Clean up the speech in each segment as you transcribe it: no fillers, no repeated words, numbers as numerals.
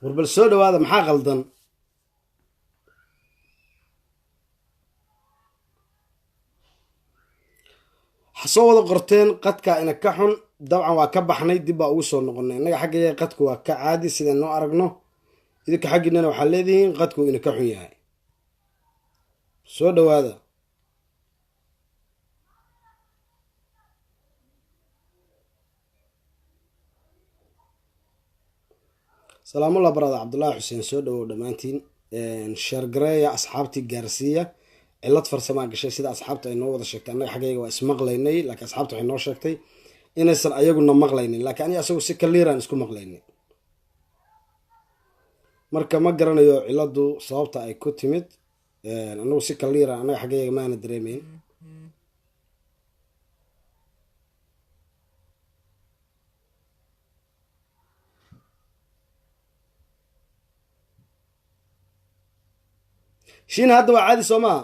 warbal soo dhawaada maxaa qaldan soo wada qorteen qadka ina ka xun dabcan waa ka baxnay dib baa ugu soo noqonay innaga xaggeega qadku waa ka caadi sidaan noo aragno idinka xaggiinana waxaa leedihiin qadku ina ka xun yahay soo dhawaada salaamullah barada cabdullaahi xuseen soo dhawow dhammaantiin sheergareeya asxaabtii gaarsiiya cilad farsamaa gashay sida asxaabta ay noo wada sheegtay annaga xaggayga waa ismaqlaynay laakiin asxaabta waxay noo sheegtay inaysan ayaguna maqlaynin laakiin aniga asagu si kaliiraan isku maqlaynay marka ma garanayo ciladu sababta ay ku timid anagu si kaliira annaga xaggayga maana dareemayn shiina hadda waa caadi soo maha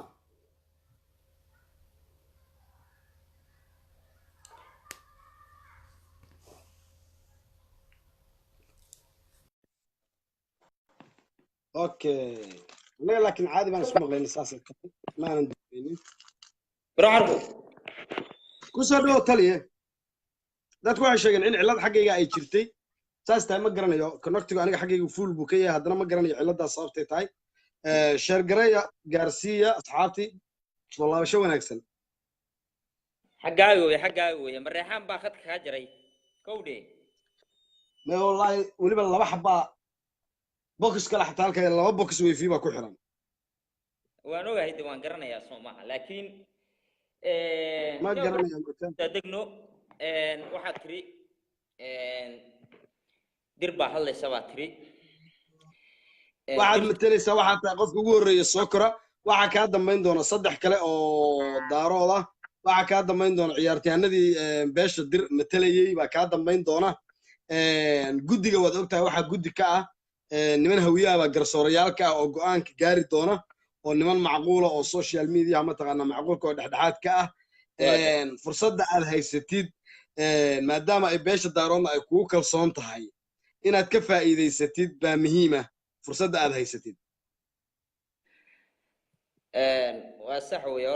اوكي لا لكن عادي ما نسمع لين اساسا ما ندري برعربو كوسو تاليه dadku waxay sheegeen in cilad xaggayga ay jirtay saas tahay ma garanayo connectiga aniga xaggayga full buu ka yahay haddana ma garanayo ciladaas sababtay tahay sheer gareeya gaarsiiya asxaabtii soo laabasho wanaagsan xaggaaga weeye mareexaan baa khadka ka jaray kowdhe ma wallahi waliba laba xabaa box kala xataa halka laba box wifi baa ku xiran waan ogahay waan garanayaa Soomaaliya laakiin ma garanayo dadegno waxa tiri dirba hadlaysa baa tiri waxaad matalaysaa waxaa tahay qofka ugu horreeya soo kora waxaa kaa dambayn doona saddex kale oo daarood ah waxaa kaa dambayn doona ciyaartahanadii beesha dir matalayay baa kaa dambayn doona guddiga waad ogtahay waxaa guddi ka ah niman hawiyaha baa garsoorayaalka ah oo go'aanka gaari doona oo niman macquula oo social media mataqaanaa macquulka oo dhexdhexaad ka ah fursadda aad haysatid maadaama ay beesha daaroodna ay kugu kalsoon tahay inaad ka faa'iidaysatid baa muhiima fursadda aad haysatid waa sax weeye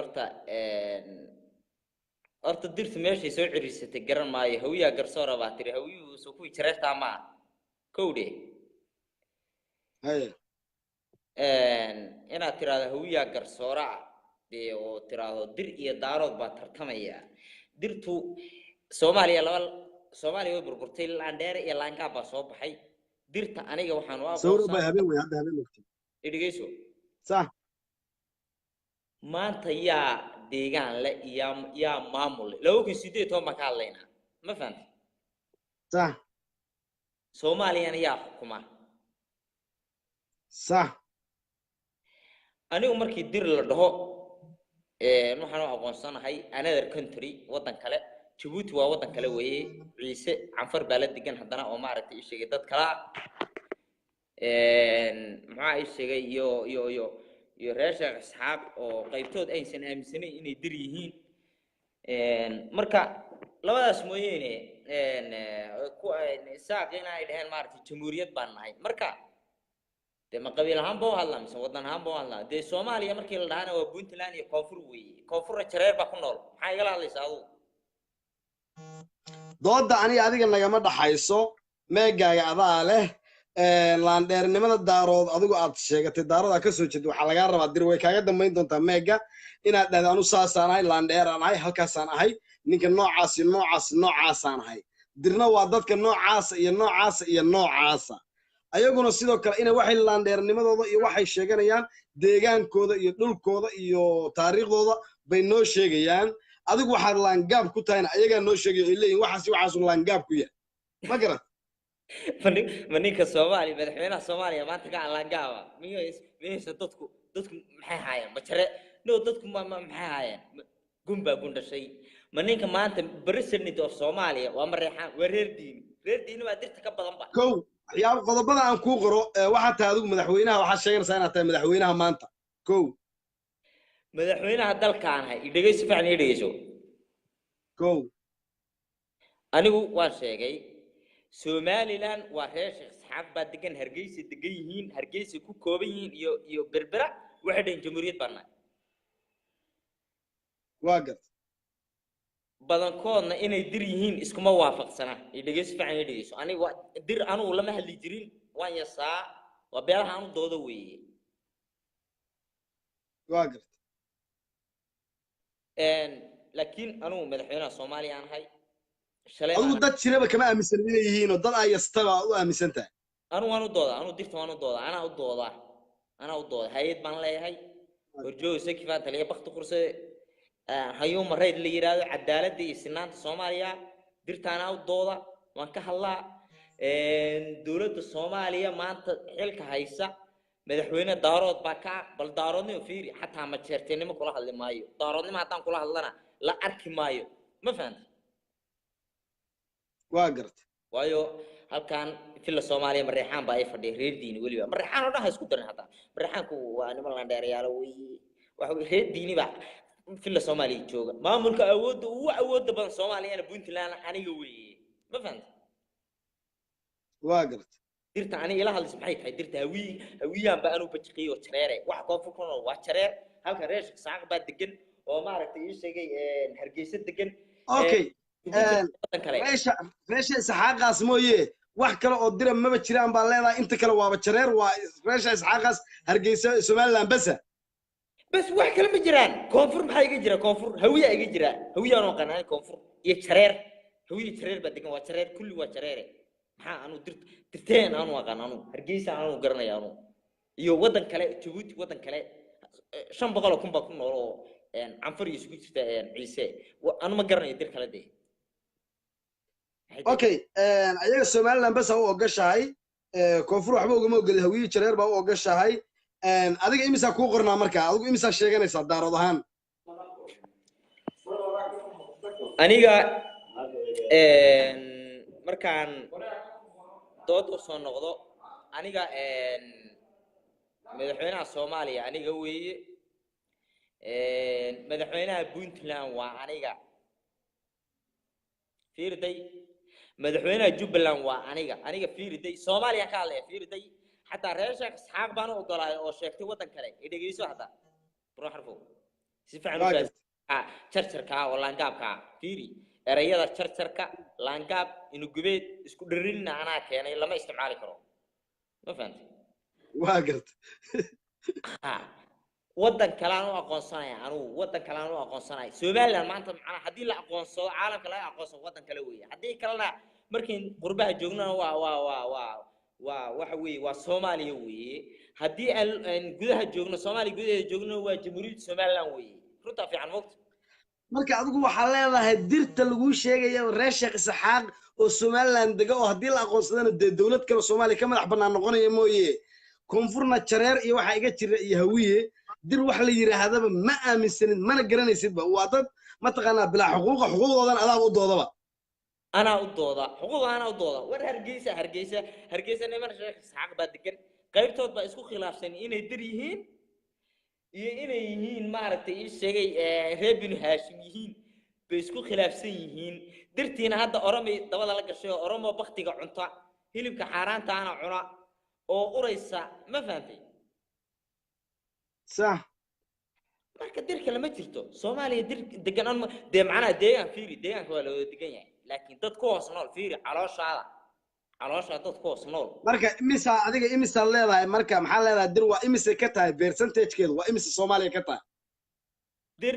horta dirtu meeshay soo ciriirsatay garan maayo hawiyaha garsoora baa tiri hawiyuhu soo ku jireertaa ma kowdhe haye inaad tiraahdo hawiyaha garsoora oo tiraahdo dir iyo daarood baa tartamaya dirtu Soomaaliya way burburtay laandheer iyo laanka baa soo baxay dirta aniga waxaan u aqoonsan sawir bay habeen way hadda habeen waqti idhigeyso sax maanta yaa deegaan la yaa maamul 2018 ma ka hadlayna ma fahanti sax Soomaaliya yaa xukuma sax anigu markii dir la dhaho waxaan u aqoonsanahay another country wadan kale Djibouti waa wadan kale weeye ciise canfar baa la degan haddana oo maaragtay ii sheegay dad kala maxaa ii sheegay iyo reesha asxaab oo qaybtood aysan aaminsanayn inay dir yihiin marka labadaas mooyeene ku saaqina ay dhaheen maaragtay jamhuuriyad baan nahay marka de ma qabiil ahaan boo hadlaa mise wadan ahaan boo hadlaa de Soomaaliya markii la dhaana waa Puntland iyo koonfur weeye koonfurna jareer baa ku nool maxay igala hadlaysaa adigu dooda aniga adiga nagama dhaxayso meegaaga adaa leh laandheernimada daarood adigu aad sheegatay daarood aad ka soo jeedo waxaa lagaa rabaa dir way kaaga dambayn doontaa meega inaad dhahdo anu saasaan ahay laandheeraan ahay halkaasaan ahay ninka noocaasaan ahay dirna waa dadka noocaasa iyo noocaasa iyo noocaasa ayaguna sidoo kale inay waxay laandheernimadooda iyo waxay sheeganayaan deegaankooda iyo dhulkooda iyo taariikhdooda bay noo sheegayaan adigu waxaad laangaab ku tahayna ayagaa noo sheegayo ay leeyihin waxaasu laangaab ku yahay ma garat ninka Soomaaliya madaxweynaha Soomaaliya maanta ka laangaaba miyaysa dadku maxay haayeen bajare dadku maxay haayeen gumba gundashay ninka maanta president of Soomaaliya waa mareexaan waa reer diini waa dirta ka badan ba kow waxyaabo qodobada aan kuu qoro waxaa tahay adigu madaxweynaha waxaad sheeganaysaa inaad tahay madaxweynaha maanta kow madaxweynaha dalkaan hay dhageyso fiican dhageyso kow anigu waan sheegay Somaliland waa reer Sheekh isxaaq baa degan hargeysa degan yihiin hargeysa ku kooban yihiin iyo berbera waxay dhayn jamhuuriyad baana waa garta badankoodna inay dir yihiin iskuma waafaqsana ay dhegeyso fiican ay dhegeyso aniga dir anigu lama hadli jirin waan yasaa waa beelaha aanu dooda weeye waa garta laakiin anigu madaxweynaha soomaaliya aan ahay shalay adigu dad jiraba kama aaminsan inay yihiin oo dad ay yastaba u aaminsan tahay anigu waan u doodaa anigu dirta waan u doodaa anaa u doodaa hay'ad baan leeyahay horjooga sakifaan taliya bakti kurse hayuuma rayd la yiraahdo cadaaladda iyo sinaanta soomaaliya dirtaana u dooda waan ka hadlaa dowladda soomaaliya maanta xilka haysa madaxweyne daarood baa ka bal daaroodnimo fiiri xataa ma jeerteenimo kula hadli maayo daaroodnimo haddaan kula hadlana la arki maayo ma fahanta waa garta waayo halkan filla soomaaliya mareexaan baa ay fadhiya reer diini weliba mareexaan oo dhan ha isku darin hataa mareexaanku waa niman la dheerayaalo wey waxa reer diini baa filla soomaaliya jooga maamulka awoodda ugu awoodda badan soomaaliyana puntland aniga weeye ma fahanta waa garta dirta aniga ila hadlaysa maxay tahay dirta hawiyaan baa anu bajiqiyo jareere wax koonfur ku nool waa jareer halka reeshka saaq baa degan oo maaragtay ii sheegay hargeysa degan okay reesha isxaaqaas mooye wax kale oo dira maba jiraan baa leedahay inta kale waaba jareer waa reesha isxaaqaas hargeysa somaliland bas wax kale ma jiraan koonfur maxaa iga jira koonfur hawiya iga jira hawiyaan oo qanaan koonfur iyo jareer hawiya jareer baa degan waa jareer kulli waa jareere maxaa anu dirteen aanu aqaan anu hargeysa aanu garanaya anu iyo wadan kale Djibouti wadan kale 500 kun baa ku nool oo canfar iyo isku jirta ciise anu ma garanayo dir kale de okay ayaga somaliland bas u ogashahay koonfur waxba ugama ogol hawiye jareer baa u ogashahay adiga imisa ku qornaa marka adigu imisa sheeganaysaa daarood ahaan aniga markaan dood u soo noqdo aniga madaxweynaha Soomaaliya aniga weeye madaxweynaha Puntland waa aniga fiirday madaxweynaha Jubbaland waa aniga fiirday Soomaaliya ka hadlaya fiirday حتى رئيس إسحاق بانو أقولها أو شيكتي وطن كله يدقيسوا هذا بروح عرفوا سيفعلوا شرشر كا ولا لانجاب كا فيري رياضة شرشر كا لانجاب إنه جبيت إسكودرينا أنا كأنا لما استعمال كرو ما فهمت واقعت وطن كلامه أقول صناعي أنا وطن كلامه أقول صناعي سؤال ما أنت أنا حدي لا أقول صو عالم كلا أقول صو وطن كلوية حدي كلامنا مركين قربها جونا waxa weey waa Soomaaliya weey hadii aan gudaha joogno Soomaaliya gudaha joogno waa jamhuuriyadda Soomaaliland weey runta fiican waqti marka adigu waxa leedahay dirta lagu sheegayo reer Sheekh Isxaaq oo Soomaaliland daga oo hadii la aqoonsadana dawlad kale Soomaaliya ka madax banaan noqonayo mooyee koonfurna jareer iyo waxa iga jira iyo hawiye dir wax la yiraahdaba ma aaminsanin mana garanaysidba waa dad ma taqaana bila xuquuqdoodan adaa u doodaba أنا أودودا حقوق أنا أودودا ور هرجيسة نمر شيخ إسحاق بدكن قيب توت بأسكو خلاف سن إنه دريهين إنه يهين ما عرفت إيش شيء ربنا هاشميهين بأسكو خلاف سنيهين درتين هذا أرمي دوالا لك شيء أرمي بختي قعنطع هيلم كحران تانا عنا أو قريسة ما فهمتي صح marka dir kale ma jirto Soomaaliya dir degan aan de macna deegan fiiri deeganka waa loo degan yahay laakiin dad ku hoos nool fiiri caloosha dad ku hoos nool marka imisa adiga imisa leedahay marka maxaa leedahay dir waa imisa ka tahay percentage-keedu waa imisa Soomaaliya ka tahay dir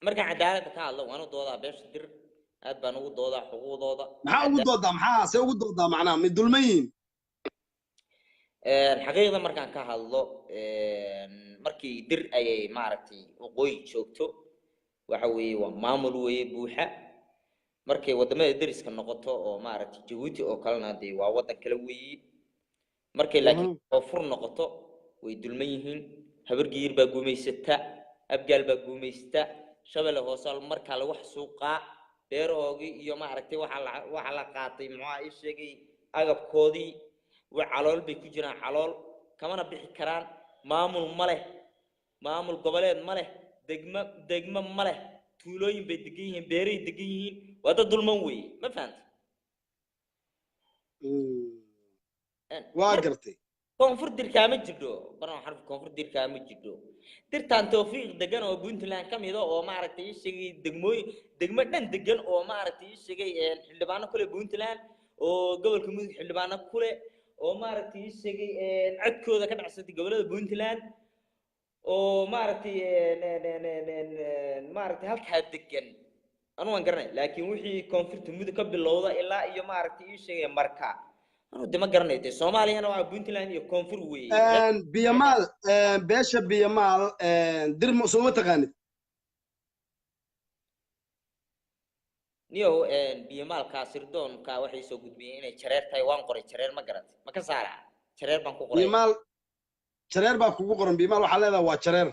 marka cadaalad ka hadlo waan u doodaa beesha dir aad baan ugu doodaa xuquuqdooda maxaa ugu doodaa maxaa se ugu doodaa macnaha mid dulmayn xaqiiqda markaan ka hadlo markii dir ay maaragtay waqooyi joogto waxa weeye waa maamul weeye buuxa markay wadamada dariska noqoto oo maaragtay Djibouti oo kalena de waa wadan kale weeye markay laakiin koonfur noqoto way dulman yihiin habargiir baa guumeysata abgaal baa guumeysata shabelle hoosal marka la wax suuqa beeroogi iyo maaragtay waxa la qaatay maxaa ay sheegay agabkoodii وعلول بيكجنا علول كمان بيحكي كران maamul goboleed ma leh degmo ma leh tuulooyin bay degan yihiin beeray degan yihiin waa dad dulman weeye ma fahantay marka واقرتي koonfur dirkaa ma jiro baran xarf koonfur dirkaa ma jiro dirtaan tawfiiq degan oo Puntland ka mid ah oo maaragtay ii sheegay degmo dhan degan oo maaragtay ii sheegay xildhibaano kale Puntland oo gobolka mudug xildhibaano kale oo maaragtay ii sheegay codkooda ka dhacsatay gobolada Puntland oo maaragtay halka degan anu waan garanay laakiin wixii koonfurta mudug ka bilowda ilaa iyo maaragtay ii sheegay marka anu dima garanay Soomaaliyana waa Puntland iyo koonfur weeye بيمال باشا بيمال در سوما تقاني niyow biyamaalka sirdoonka waxay soo gudbiyeen inay jareer tahay waan qoray jareer ma garat ma ka saara jareer baan ku qoray بيمال شرير با كوغو قرن بيمال waxa leedahay waa jareer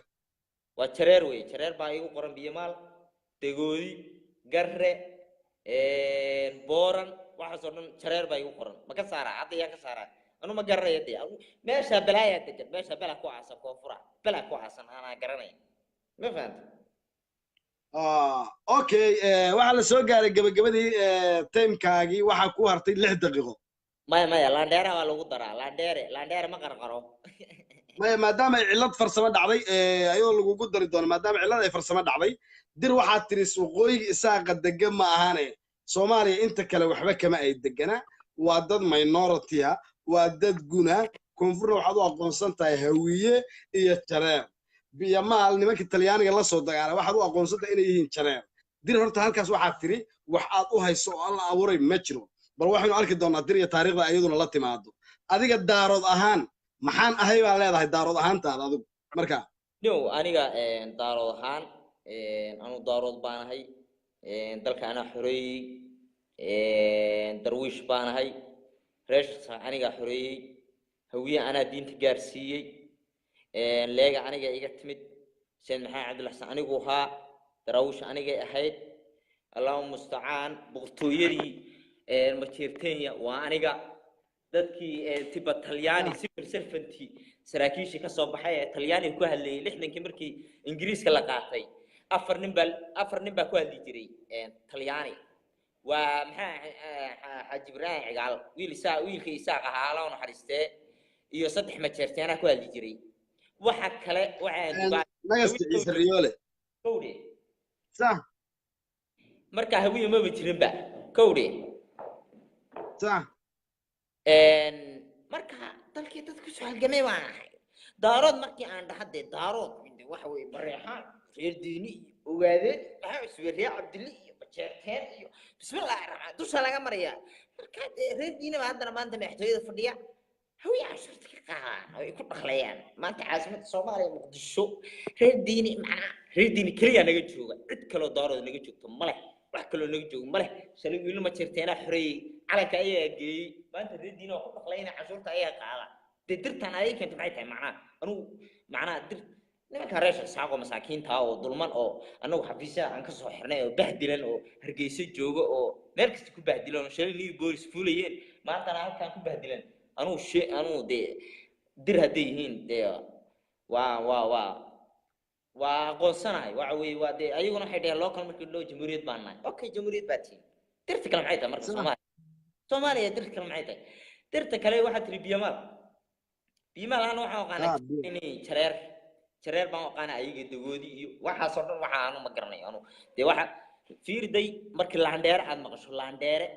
waa jareer weey jareer baa igu qoran biyamaal degoodi garre booran waxa soo dhan jareer baa igu qoran ma ka saara hadda yaa ka saara anu ma garanay hadda meesha balaaya degan meesha bala ku aasan koonfura bala ku aasan ana garanay ma fahanti اوكي waxa la soo gaaray gabagabadii timekaagi waxa ku hartay 6 daqiiqo maya laandheera waa lagu daraa laandheere ma qarqaro maadaama ay cilad farsamo dhacday ayadoo lagugu dari doono maadaama cilad ay farsamo dhacday dir waxaad tiri suuqooyiga isaaqa degan ma ahaane Soomaaliya inta kale waxba kama ay degana waa dad minority ah waa dad guna koonfurna waxaad u aqoonsan tahay hawiye iyo jareer biyamaal nimanka Talyaaniga la soo dagaalay waxaad u aqoonsan tahay inay yihiin jareer dir horta halkaas waxaad tiri wax aad u hayso oo alla abuuray ma jiro bal waxaanu arki doonaa dir iyo taariikhda ayaduna la timaado adiga daarood ahaan maxaan ahay baa leedahay daarood ahaantaada adigu marka aniga daarood ahaan anu daarood baan ahay dalka ana xoreeyay darwiish baan ahay reeshka aniga xoreeyay hawiye ana diinta gaarsiiyay leega aniga iga timid sheekh maxamed cabdullaah xasan anigu haa darwiish aniga ahayd allahumma musta'aan boqortooyadii ma jeerteenya waa aniga dadkii tiba Talyaani civil servant saraakiishii ka soo baxay ee Talyaani ku hadlayay 60kii markii Ingiriiska la qaatay afar nin baa ku hadli jiray Talyaani waa Xaaji Ibrahim Cigaal wiilka Isaaq ahaa la naxariistay iyo saddex ma jeerteena ku hadli jiray waxa kale nagasta Ciise Riyoole kowde صح marka hawiye ma jirinba kowde صح marka dalkii dadku soo halgamay waan ahay daarood markii aan dhaxday daarood waxa way bareexaan reer diini ogaadeen waxa isweeriya Cabdillah iyo bajeerteen iyo bismillaahir rahmaan dusha laga mariya marka reer diini baa hadana maanta madaxtooyada fadhiya hawiye casharta ka qaadan oo ay ku dhaqlayaan maanta caasimada Soomaaliya Muqdisho reer diini kaliya naga jooga cid kale oo daarood naga joogto ma leh wax kale oo naga joogo ma leh shalay wiil ma jirteena xoreeyay calanka ayaa geeyay maanta reer diini oo ku dhaqlayna casharta ayaa qaada dirtan ay keentay maxay tahay macnaa dir nimanka reesha saaqo masaakiinta oo dulman oo anagu xafiisha aan ka soo xirnay oo bahdilan oo hargeysa jooga oo meel kasta ku bahdilan oo shalay new boys fuulayeen maanta halkaan ku bahdilan anu de dir haday yihiin de waa aqoonsanahay waxa weey waa de ayaguna waxay dhaheen local markii loo jamhuuriyad baan nahay okay jamhuuriyad baa tiin dirta kale maxay tahay marka Soomaaliya dirta kale maxay tahay dirta kale waxa tiri biyamaal ana waxa aqaanay inay jareer baan aqaanay ayaga dagoodi iyo waxa soo dhan waxa aanu ma garanay anu de waxa fiirday markii laandheere aad maqasho laandheere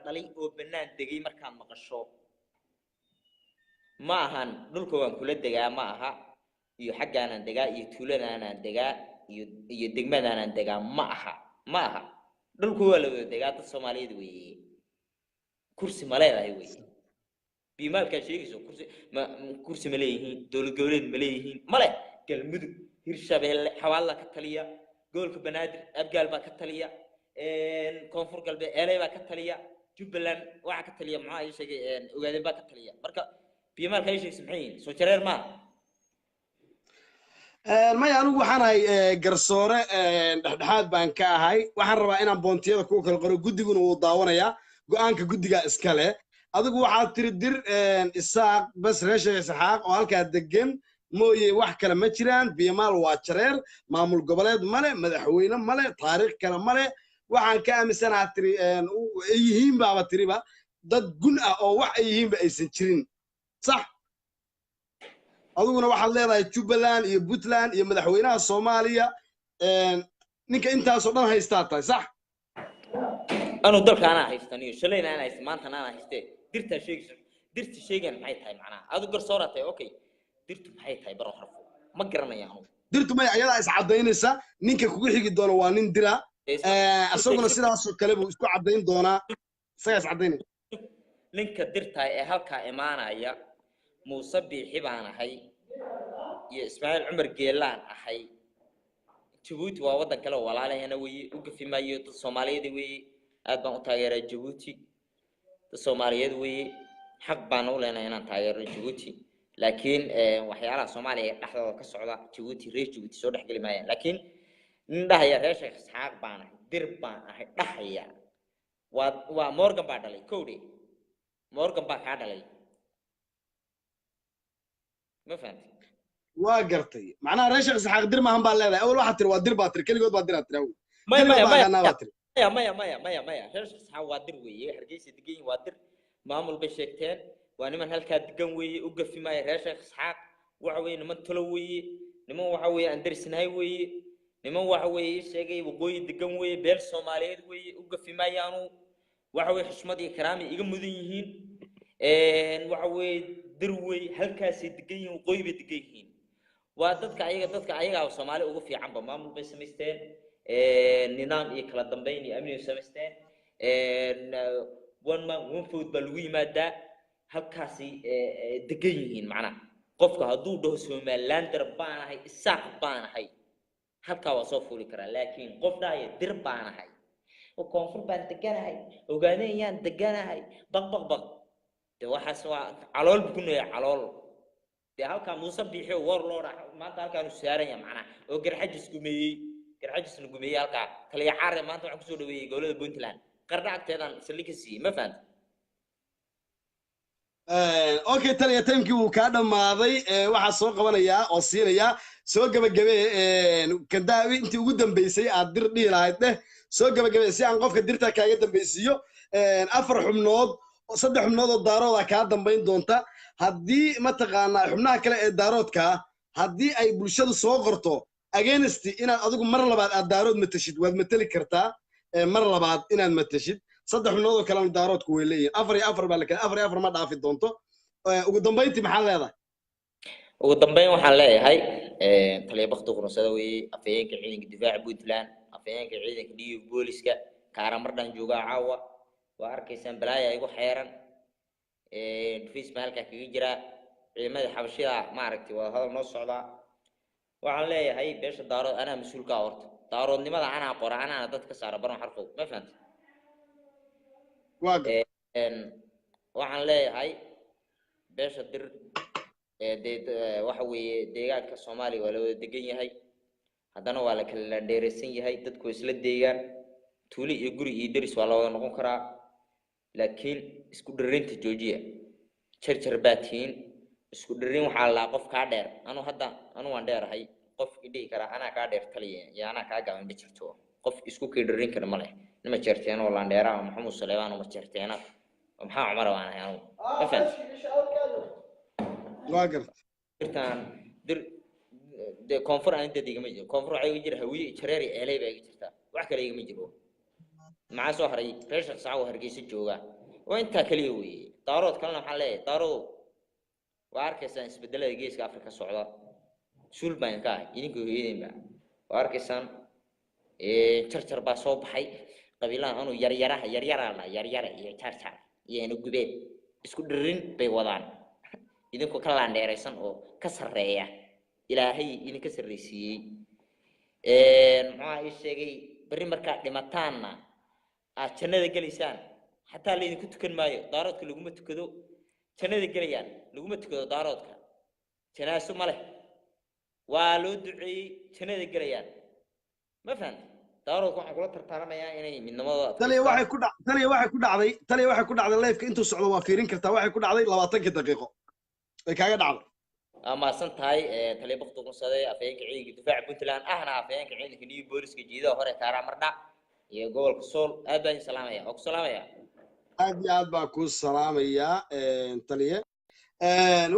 dhalay oo banaan degay markaad maqasho ma ahan dhulka waan kula degaa ma aha iyo xaggaanaan degaa iyo tuuladaanaan degaa iyo degmadaanaan degaa ma aha dhulku waa la wada degaa dad Soomaaliyeed weeye kursi ma leedahay weeye bimaalka sheegayso kursi ma leeyihiin dawlad goboleed ma leeyihiin male galmudug hirshabeelle xawaalla ka taliya gobolka banaadir abgaal baa ka taliya koonfur galbeed eelay baa ka taliya jubbaland waxa ka taliya maxaa ay sheegay ogaadeen baa ka taliya marka bimaalka ay sheegayso maxay soo jareer ma maya anigu waxaan ahay garsoore dhexdhexaad baan ka ahay waxaan rabaa inaan boontiyada ku kala qoro guddiguna uu daawanayaa go'aanka guddiga iska leh adigu waxaad tiri dir isaaq bas reesha Isxaaq oo halka degan mooyee wax kale ma jiraan biyamaal waa jareer maamul goboleed male madaxweyne male taariikh kale male waxaan ka aaminsanahay tiri yihiin baaba tiriba dad gun ah oo wax ay yihiinba aysan jirin sax aduguna waxaad leedahay Jubbaland iyo Puntland iyo madaxweynaha Soomaaliya ninka intaas oo dhan haystaa tahay sax أنا دول كان هايستانيو شلين أنا هايست ما أنت أنا هايستي درت شيء كان معي تاي معناه هذا قر صورة تاي أوكي درت معي تاي بروح رفو ما قرنا يعني dirtu may ayada is cadaynaysa ninka kugu xigi doona waa nin dira asaguna sidaas oo kale buu isku cadayn doonaa isaga is cadaynay ninka dirtaay ee halka imaanaya Muuse Biixi baan ahay iyo Ismaaciil Cumar Geelaan ahay Djibouti waa wadan kale walaalahayna way u gafi maayo dad Soomaaliyeed way aad baan u taageeray Djibouti dad Soomaaliyeed way xaq baan u leenahay inaan taageero Djibouti laakiin waxyaalaha Soomaaliya dhaxdooda ka socda Djibouti reer Djibouti soo dhaxgali maayaan laakiin nin dhahaya reer Sheekh Isxaaq baan ahay dir baan ahay dhahaya waa Morgan baa dhalay koodi Morgan baa ka dhalay ma fahanti waa gartay macnaha reer Sheekh Isxaaq dir maahan baa leedahay awal waxa tir waa dir baa tir kaligood baa dir tir maya reer Sheekh Isxaaq waa dir weeye Hargeysa degan waa dir maamul bay sheegteen waa niman halka degan weeye u gafi maay reer Sheekh Isxaaq waxa weeye niman talo weeye niman waxa weeye aan darsinahay weeye niman waxa weeye sheegay waqooyi degan weeye beel Soomaaliyeed weeye u gafi maayaanu waxa weeye xushmad iyo karaami iga mudan yihiin waxa weeye dir weeye halkaas degan yihiin waqooyi bay degan yihiin waa dadka ayaga Soomaali ugu fiican ba maamul bay sameysteen nidaam iyo kala dambeyn iyo amni sameysteen one man one food baa lagu yimaadaa halkaasi degan yihiin macnaha qofka hadduu dhaho Somaliland baan ahay isaaq baan ahay halka waa soo fuuli karaa laakiin qof dhaaya dir baan ahay oo koonfur baan deganahay ogaanayaan deganahay baq de waxaas waa calool ku neeyaa calool de halka Muuse Biixi warlord maanta halkaan u saaran yahay macnaha oo garxajis gumeeyay halka kaliya caare maanta waxa ku soo dhaweeyay gobolada Puntland qarna agteedan salikasi ma fahanti okay taliya timekii uu ka dhamaaday waxa soo qabanaya oo siinaya soo gabagabay kadaawi intii ugu dambeysay aad dir dhiilahayd soo gabagabay si aan qofka dirta kaaga dambaysiyo afar xubnood saddex xubnood oo daarooda ka dambayn doonta haddii ma taqaanaa xubnaha kale ee daaroodka haddii ay bulshadu soo qorto against inaad adigu mar labaad aad daarood matashid waad matali kartaa mar labaad inaad matashid saddex xubnood oo kale daaroodku way leeyihiin afar iyo afar baa la kala afar iyo afar ma dhaafi doonto ugu dambayntii maxaa leedahay ugu dambayn waxaan leeyahay taliya bakti qurunsada weeye afayeenka ciidanka difaaca Puntland afayeenka ciidanka dhiig booliska kaara mardhan jooga caawa waa arkaysaan balaaya igu xeeran face maalka kaga jira ciidamada xabashida ma aragtay waa hadal noo socda waxaan leeyahay beesha daarood anaa mas'uulka horta daaroodnimada anaa qora anaa dadka saara baran xarfow ma fahanti waxaan leeyahay beesha dir waxa weeye deegaanka Soomaaliya waa la wada degan yahay haddana waa la kala dheereysan yahay dadku isla deegaan tuuli iyo guri iyo deris waa la wada noqon karaa laakiin isku dhareynta joojiya jarjar baatiin isku dhareyn waxa la qof ka dheer anu waan dheerahay qof idii kara ana ka dheer taliya iyo ana ka gacan jirto qof isku dhareyn kara ma leh nima jarteen oo laan dheeraa Maxamed Suleymaan oo ma jarteen maxaa Umar waan ahay anu ma fahanti واقف irtaan dir de koonfur aan inta digama jiro koonfur waxay ugu jira hawiye jareeri eelay bay jirtaa wax kale igama jiro maxaa soo haray reer Sheekh Isxaaq Hargeysa jooga waa inta kaliya weeye daarood kalena waxaan leeyahay daarood waa arkaysaan isbedelada geeska Afrika socda suul baan ka idinku hooyadeenba waa arkaysaan jarjar baa soo baxay qabiilahan anu yaryara iyo jarjar iyo inu gubeed isku dhirin bay wadaan idinku ka laandheeraysan oo ka sareeya ilaahay idinka sareeyay maxaa ay sheegay bari marka dhimataanna aad jannada galeysaan hatta la idinku tukan maayo daaroodka laguma tukado jannada galayaan laguma tukado daaroodka janaaso ma leh waa loo duceeyay jannada galayaan ma fahanti daaroodka waxaan kula tartaaramayaa inay midnimada taliya waxay ku dhacday live-ka intuu socdo waa fiirin kartaa waxay ku dhacday 20 daqiiqo ay kaaga dhacdo ama santahay taliya bakti qurunsada afayeenka ciidanka difaaca Puntland ahna afayeenka ciidanka dhiig booliska jiidaha hore kaara mardha iyo gobolka Sool aad baan salaamaya aad iyo aad baan kuu salaamayaa taliye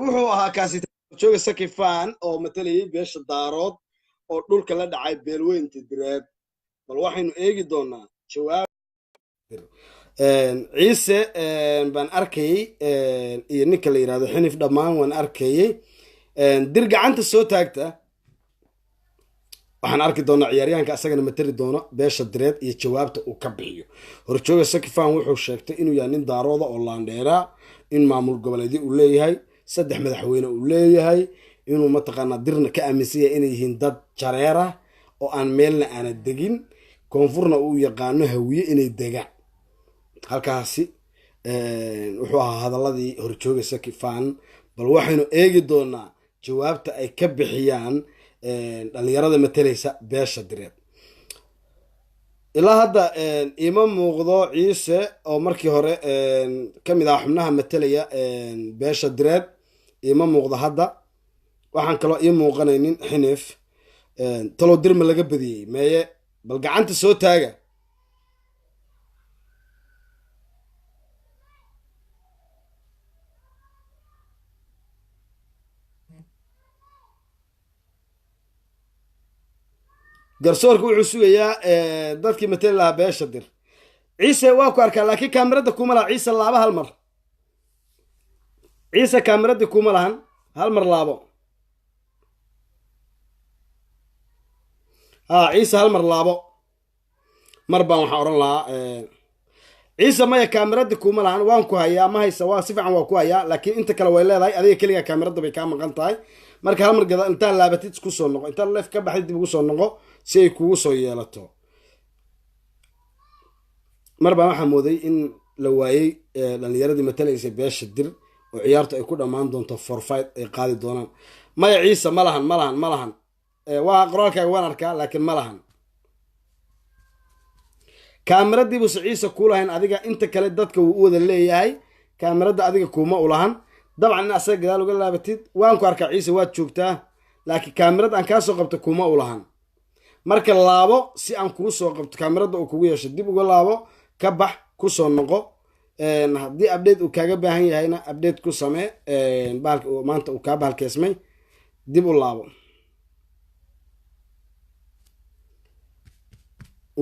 wuxuu ahaa kaasi jooga sakifan oo matalayay beesha daarood oo dhulka la dhacay beelweynta direed bal waxaynu eegi doonaa jawaab ciise baan arkayay iyo ninka la yidhahdo xinif dhammaan waan arkayay dir gacanta soo taagta waxaan arki doonaa ciyaaryahanka asagana matali doono beesha direed iyo jawaabta uu ka bixiyo horjooga sakifan wuxuu sheegtay inuu yahay nin daarooda oo laandheeraa in maamul goboleedyo uu leeyahay 3 madaxweyne uu leeyahay inuu mataqaanaa dirna ka aaminsan yahay inay yihiin dad jareera oo aan meelna aana degin koonfurna uu yaqaano hawiye inay degaan halkaasi wuxuu ahaa hadaladii horjooga sakifan bal waxaynu eegi doonaa jawaabta ay ka bixiyaan dhalinyarada matalaysa beesha direed ilaa hadda ima muuqdo ciise oo markii hore ka mid ah xubnaha matalaya beesha direed ima muuqdo hadda waxaan kaloo ii muuqanaynin xinif talow dirma laga badiyey meeye bal gacanta soo taaga garsoorka wuxuu sugayaa dadkii matali lahaa beesha dir ciise waa ku arkaa laakiin kaamirada kuma laha ciise laaba hal mar ciise kaamiradii kuma lahan hal mar laabo ciise hal mar laabo mar baan waxaan odhan lahaa ciise maya kaamiradii kuma lahan waan ku hayaa ma haysa waa si fiican waa ku hayaa laakiin inta kale way leedahay adiga keligaa kaamirada bay kaa maqan tahay marka hal mar gada intaa laabatid isku soo noqo intaa leef ka baxdid dib ugu soo noqo si ay kugu soo yeelato mar baan waxaa mooday in la waayey dhalinyaradii matalaysa beesha dir oo ciyaartu ay ku dhammaan doonto forfight ay qaadi doonaan maya ciise ma lahan waa qoraalkaaga waan arkaa laakiin ma lahan kaamiradiibu se ciise kuu lahayn adiga inta kale dadka wuu u wada leeyahay kaamirada adiga kuuma u lahan dabcan in asaga gadaal uga laabatid waan ku arkaa ciise waad joogtaa laakiin kaamirad aan kaa soo qabto kuma u lahan marka laabo si aan kugu soo qabto kaamirada uu kugu yeesho dib uga laabo ka bax ku soo noqo haddii update uu kaaga baahan yahayna update ku samee bahalka maanta uu kaa bahalkeesmay dib u laabo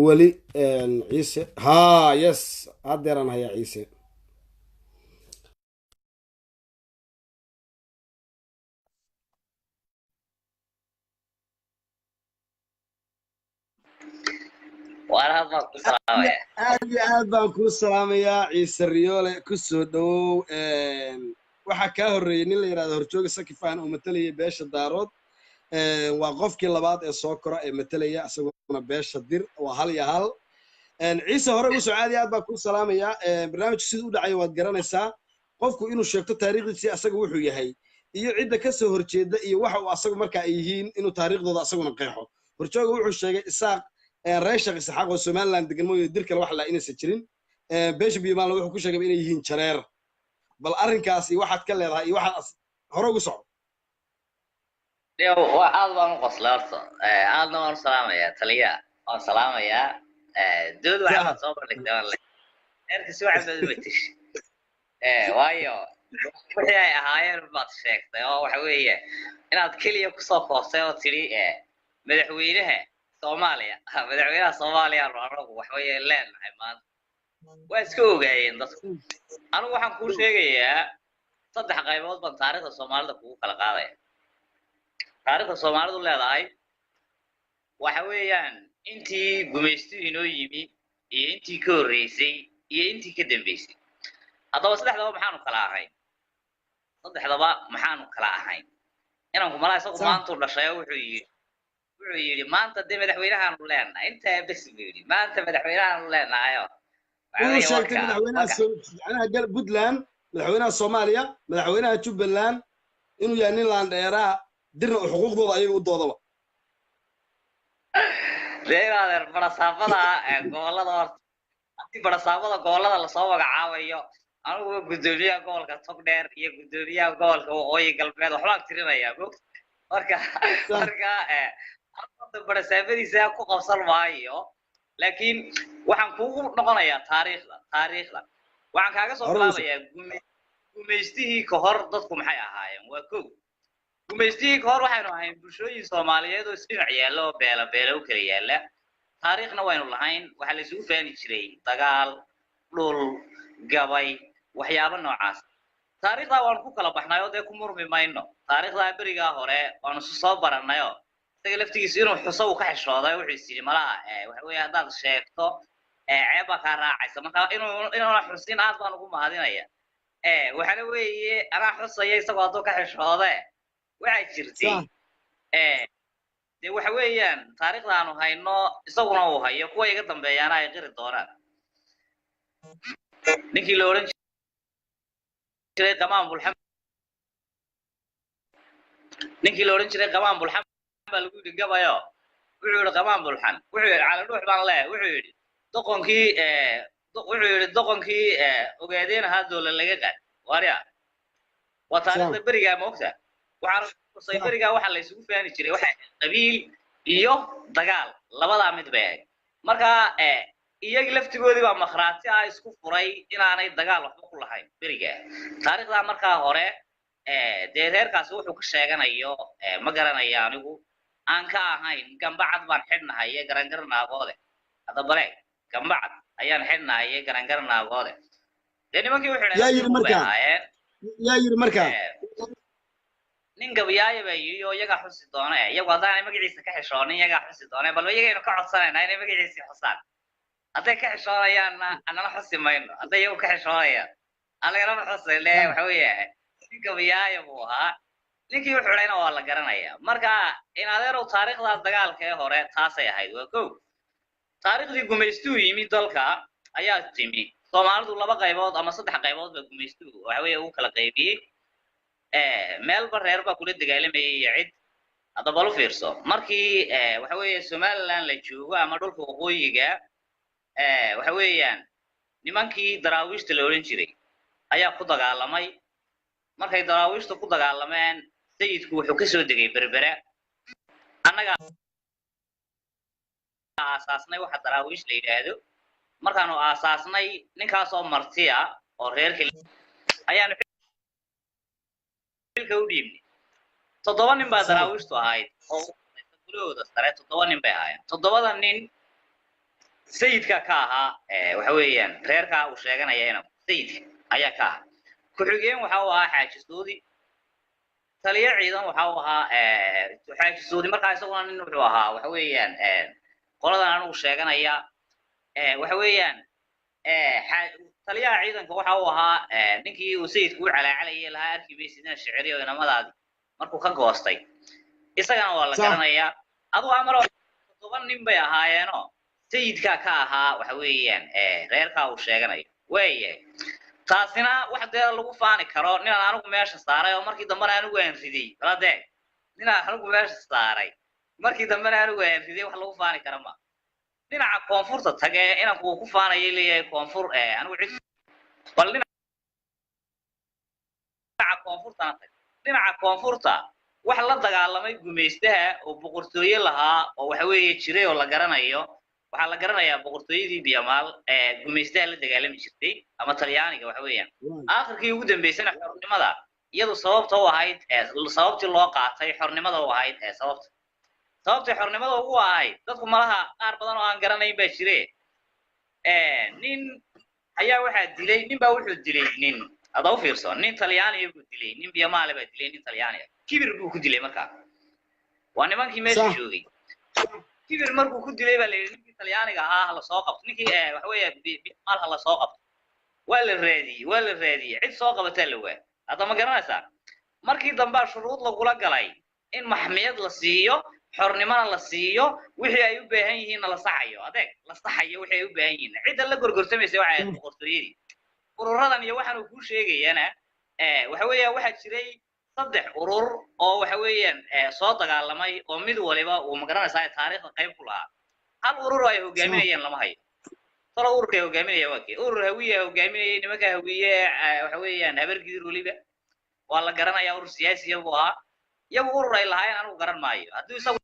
weli ciise yes haddeeraan hayaa ciise aad iyo aad baan kuu salaamayaa ciise riyoole kusoo dhowow waxaa kaa horreeyey nin la yidhahdo horjooga sakifan oo matalayay beesha daarood waa qofkii labaad ee soo kora ee matalaya isaguna beesha dir waa hal iyo hal ciise hore ugu soo caadi aad baan kuu salaamayaa barnaamijku siduu u dhacay waad garanaysaa qofku inuu sheegto taariikhdiisii asaga wuxuu yahay iyo cidda ka soo horjeeda iyo waxa uu asagu marka ay yihiin inuu taariikhdooda asaguna qeexo horjooga wuxuu sheegay isaaq reer sheekh isxaaq oo somaliland degan mooyo dir kale wax laa inaysan jirin beesha biyomaalna wuxuu ku sheegay inay yihiin jareer bal arrinkaasi waxaad ka leedahay iyo waxaad hore ugu soco aad baan u qoslay horta aadna waan u salaamayaa taliya waan salaamayaa dood waxaad soo bandhigtay reerka si wacan baad u matish waayo wixii ay ahaayeen baad sheegtay oo waxa weeye inaad keliya kusoo koostay oo tidhi madaxweynaha Soomaaliya anagu wax weeye leenahay maanta waa iska ogaayeen dadku anigu waxaan kuu sheegayaa 3 qaybood baan taariikhda Soomaalida kugu kala qaadaya taariikhda Soomaalidu leedahay waxa weeyaan intii gumaystu inoo yimi iyo intii ka horreysay iyo intii ka dambeysay haddaba saddexdaba maxaanu kala ahayn inaan ku malaa isagu maanta u dhashay wuxuu yidhi maanta dee madaxweynahaanu leenahay intaa bes buu yidhi maanta madaxweynahaanu leenahayo wuxuu sheegtay madaxweynaha Puntland madaxweynaha Soomaaliya madaxweynaha Jubbaland inuu yahay nin laandheeraa dirna xuquuqdooda ayaga u doodaba deegaanada barasaabada gobolada horta barasaabada gobolada la soo magacaabayo anigu gudoomiyaha gobolka Togdheer iyo gudoomiyaha gobolka Waqooyi Galbeed waxaan tirinayaa marka barasaabadiisa ku qabsan maayo laakiin waxaan kuugu noqonayaa taariikhda waxaan kaaga soo bilaabayaa gumaystihii ka hor dadku maxay ahaayeen waa kow gumaystihii ka hor waxaynu ahayn bulshooyin Soomaaliyeed oo isdhinac yaalla oo beela u kala yaalla taariikhna waynu lahayn waxa la isugu faani jiray dagaal dhul gabay waxyaabo noocaas taariikhda waan ku kala baxnay oo ku murmi mayno taariikhda bariga hore waan soo baranayo isaga laftigiisa inuu xuso uu ka xishooday wuxuu yiri malaha waxa weeye hadaad sheegto ceeba ka raacaysa marka inuu xusin aad baan ugu mahadinaya waxa weeye ana xusaya isagoo aad ka xishooday waxa jirtay de waxa weeyaan taariikhda aanu hayno isaguna uu hayo kuwa iga dambeeyana ay qiri doonaan ninkii la oran jiray Qamaan Bulxam ninkii la oran jiray Qamaan Bulxam baa lagu yiri gabayo wuxuu yiri Qamaan Bulxan wuxuu yiri cala dhuux baan leeyahay wuxuu yiri doqonkii ogaadeen ha dawlad laga qaad wariya waa taariikhda bariga moogta waxaan bariga waxa la isugu faani jiray waxa qabiil iyo dagaal labada mid bay marka iyaga laftigoodii baa makhraati ah isku furay inaanay dagaal waxba ku lahayn bariga taariikhda marka hore deereerkaas wuxuu ka sheeganayo ma garanaya anigu aan ka ahayn gambacad baan xidhnahay garangarnaagoode hada bare gambacad ayaan xidhnahay garangarnaagoode nimankii wuxuu yaa yiri marka nin gabayaaye baa iyo iyaga xusi doona iyagu hadaan magaciisa ka xishoonin iyaga xusi doona bal iyaga ka codsanayna inay magaciisa xusaan haday ka xishoonayaan anana xusi mayno haday iyagu ka xishoonayaan anagana xusayne waxa weeye nin gabayaaye buu ahaa ninkii wuxuu leeyna waa la garanaya marka in adeero taariikhda dagaalka ee hore taasay ahayd waa kow taariikhdii gumaystuu yimid dalka ayaa timi Soomaalidu laba qaybood ama saddex qaybood ba gumaystuu waxa weeye uu kala qaybiyay meel bareer ba kula dagaalamayay cid hada bal u fiirso markii waxa weeye Somaliland la joogo ama dhulka waqooyiga waxa weeyaan nimankii daraawiishta la oran jiray ayaa ku dagaalamay markay daraawiishta ku dagaalameen sayidku wuxuu ka soo degay berbera annaga asaasnay waxa daraawiish la yiraahdo markaanu asaasnay ninkaas oo martiya oo reerka ayaanu xilka u dhiibnay 7 nin baa daraawiishtu ahayd oo gurigooda sare 7 nin bay ahaayeen 7 nin sayidka ka ahaa waxa weeyaan reerka uu sheeganaya inuu sayidka ayaa ka ahaa ku-xigeen waxa uu ahaa xaajistoodi taliye ciidan waxa uu ahaa xaajistoodi markaa isaguna nin wuxuu ahaa waxa weeyaan qoladan anigu sheeganaya waxa weeyaan taliyaha ciidanka waxa uu ahaa ninkii uu sayidku u calaacalayay lahaa arkiibaysidina shiciriyo inamadaadi markuu ka goostay isagana waa la garanayaa aduu amaro 7 nin bay ahaayeeno sayidka ka ahaa waxa weeyaan reerka uu sheeganayo weeye taasina wax deer lagu faani karo nin aan anigu meesha saaray oo markii dambe anigu aan riday balade nin aan anigu meesha saaray markii dambe anigu aan riday wax lagu faani karo ma dhinaca koonfurta tagay inaan ku faanayo leeyahay koonfur anigu cid bal dhinaca koonfurta wax la dagaalamay gumaystaha oo boqortooyo lahaa oo waxa weeye jiray oo la garanayo waxa la garanayaa boqortooyadii Biyamaal gumaystaha la dagaalami jirtay ama Talyaaniga waxa weeyaan aakhirkii ugu dambeysana xornimada iyadu sababta u ahayd sababtii loo qaatay xornimada u ahayd sababtii xornimada ugu ahayd dadku malaha qaar badan oo aan garanayn baa jiray nin ayaa waxa dilay nin baa wuxuu dilay nin ada u fiirso nin Talyaani buu dilay nin Biyamaal baa dilay nin Talyaani kibir buu ku dilay markaa waa nimankii meesha joogay kibir markuu ku dilay baa leeyahay ninkii Talyaaniga ahaa la soo qabto ninkii waxa weeye Biyamaal la soo qabto waa la raadiyay cid soo qabatay la waa hada ma garanaysaa markii dambe shuruud lagu la galay in maxmiyad la siiyo xornimada la siiyo wixii ay u baahan yihiin la saxayo adeeg la saxayo wixii ay u baahan yihiin cid la gorgortamaysa waxa ay boqortooyadii ururadan iyo waxaan ku sheegayana waxa weeye waxa jiray 3 urur oo waxa weeyaan soo dagaalamay oo mid waliba uu magaranaysaa taariikhda qayb ku lahaa hal urur ay hogaaminayeen lama hayo tolo ururka hogaaminaya waa kii urur hawiye hogaaminayay nimanka hawiye waxa weeyaan habargidir waliba waa la garanayaa urur siyaasi ah waa iyagu urur ay lahaayeen anigu garan maayo haddii isagu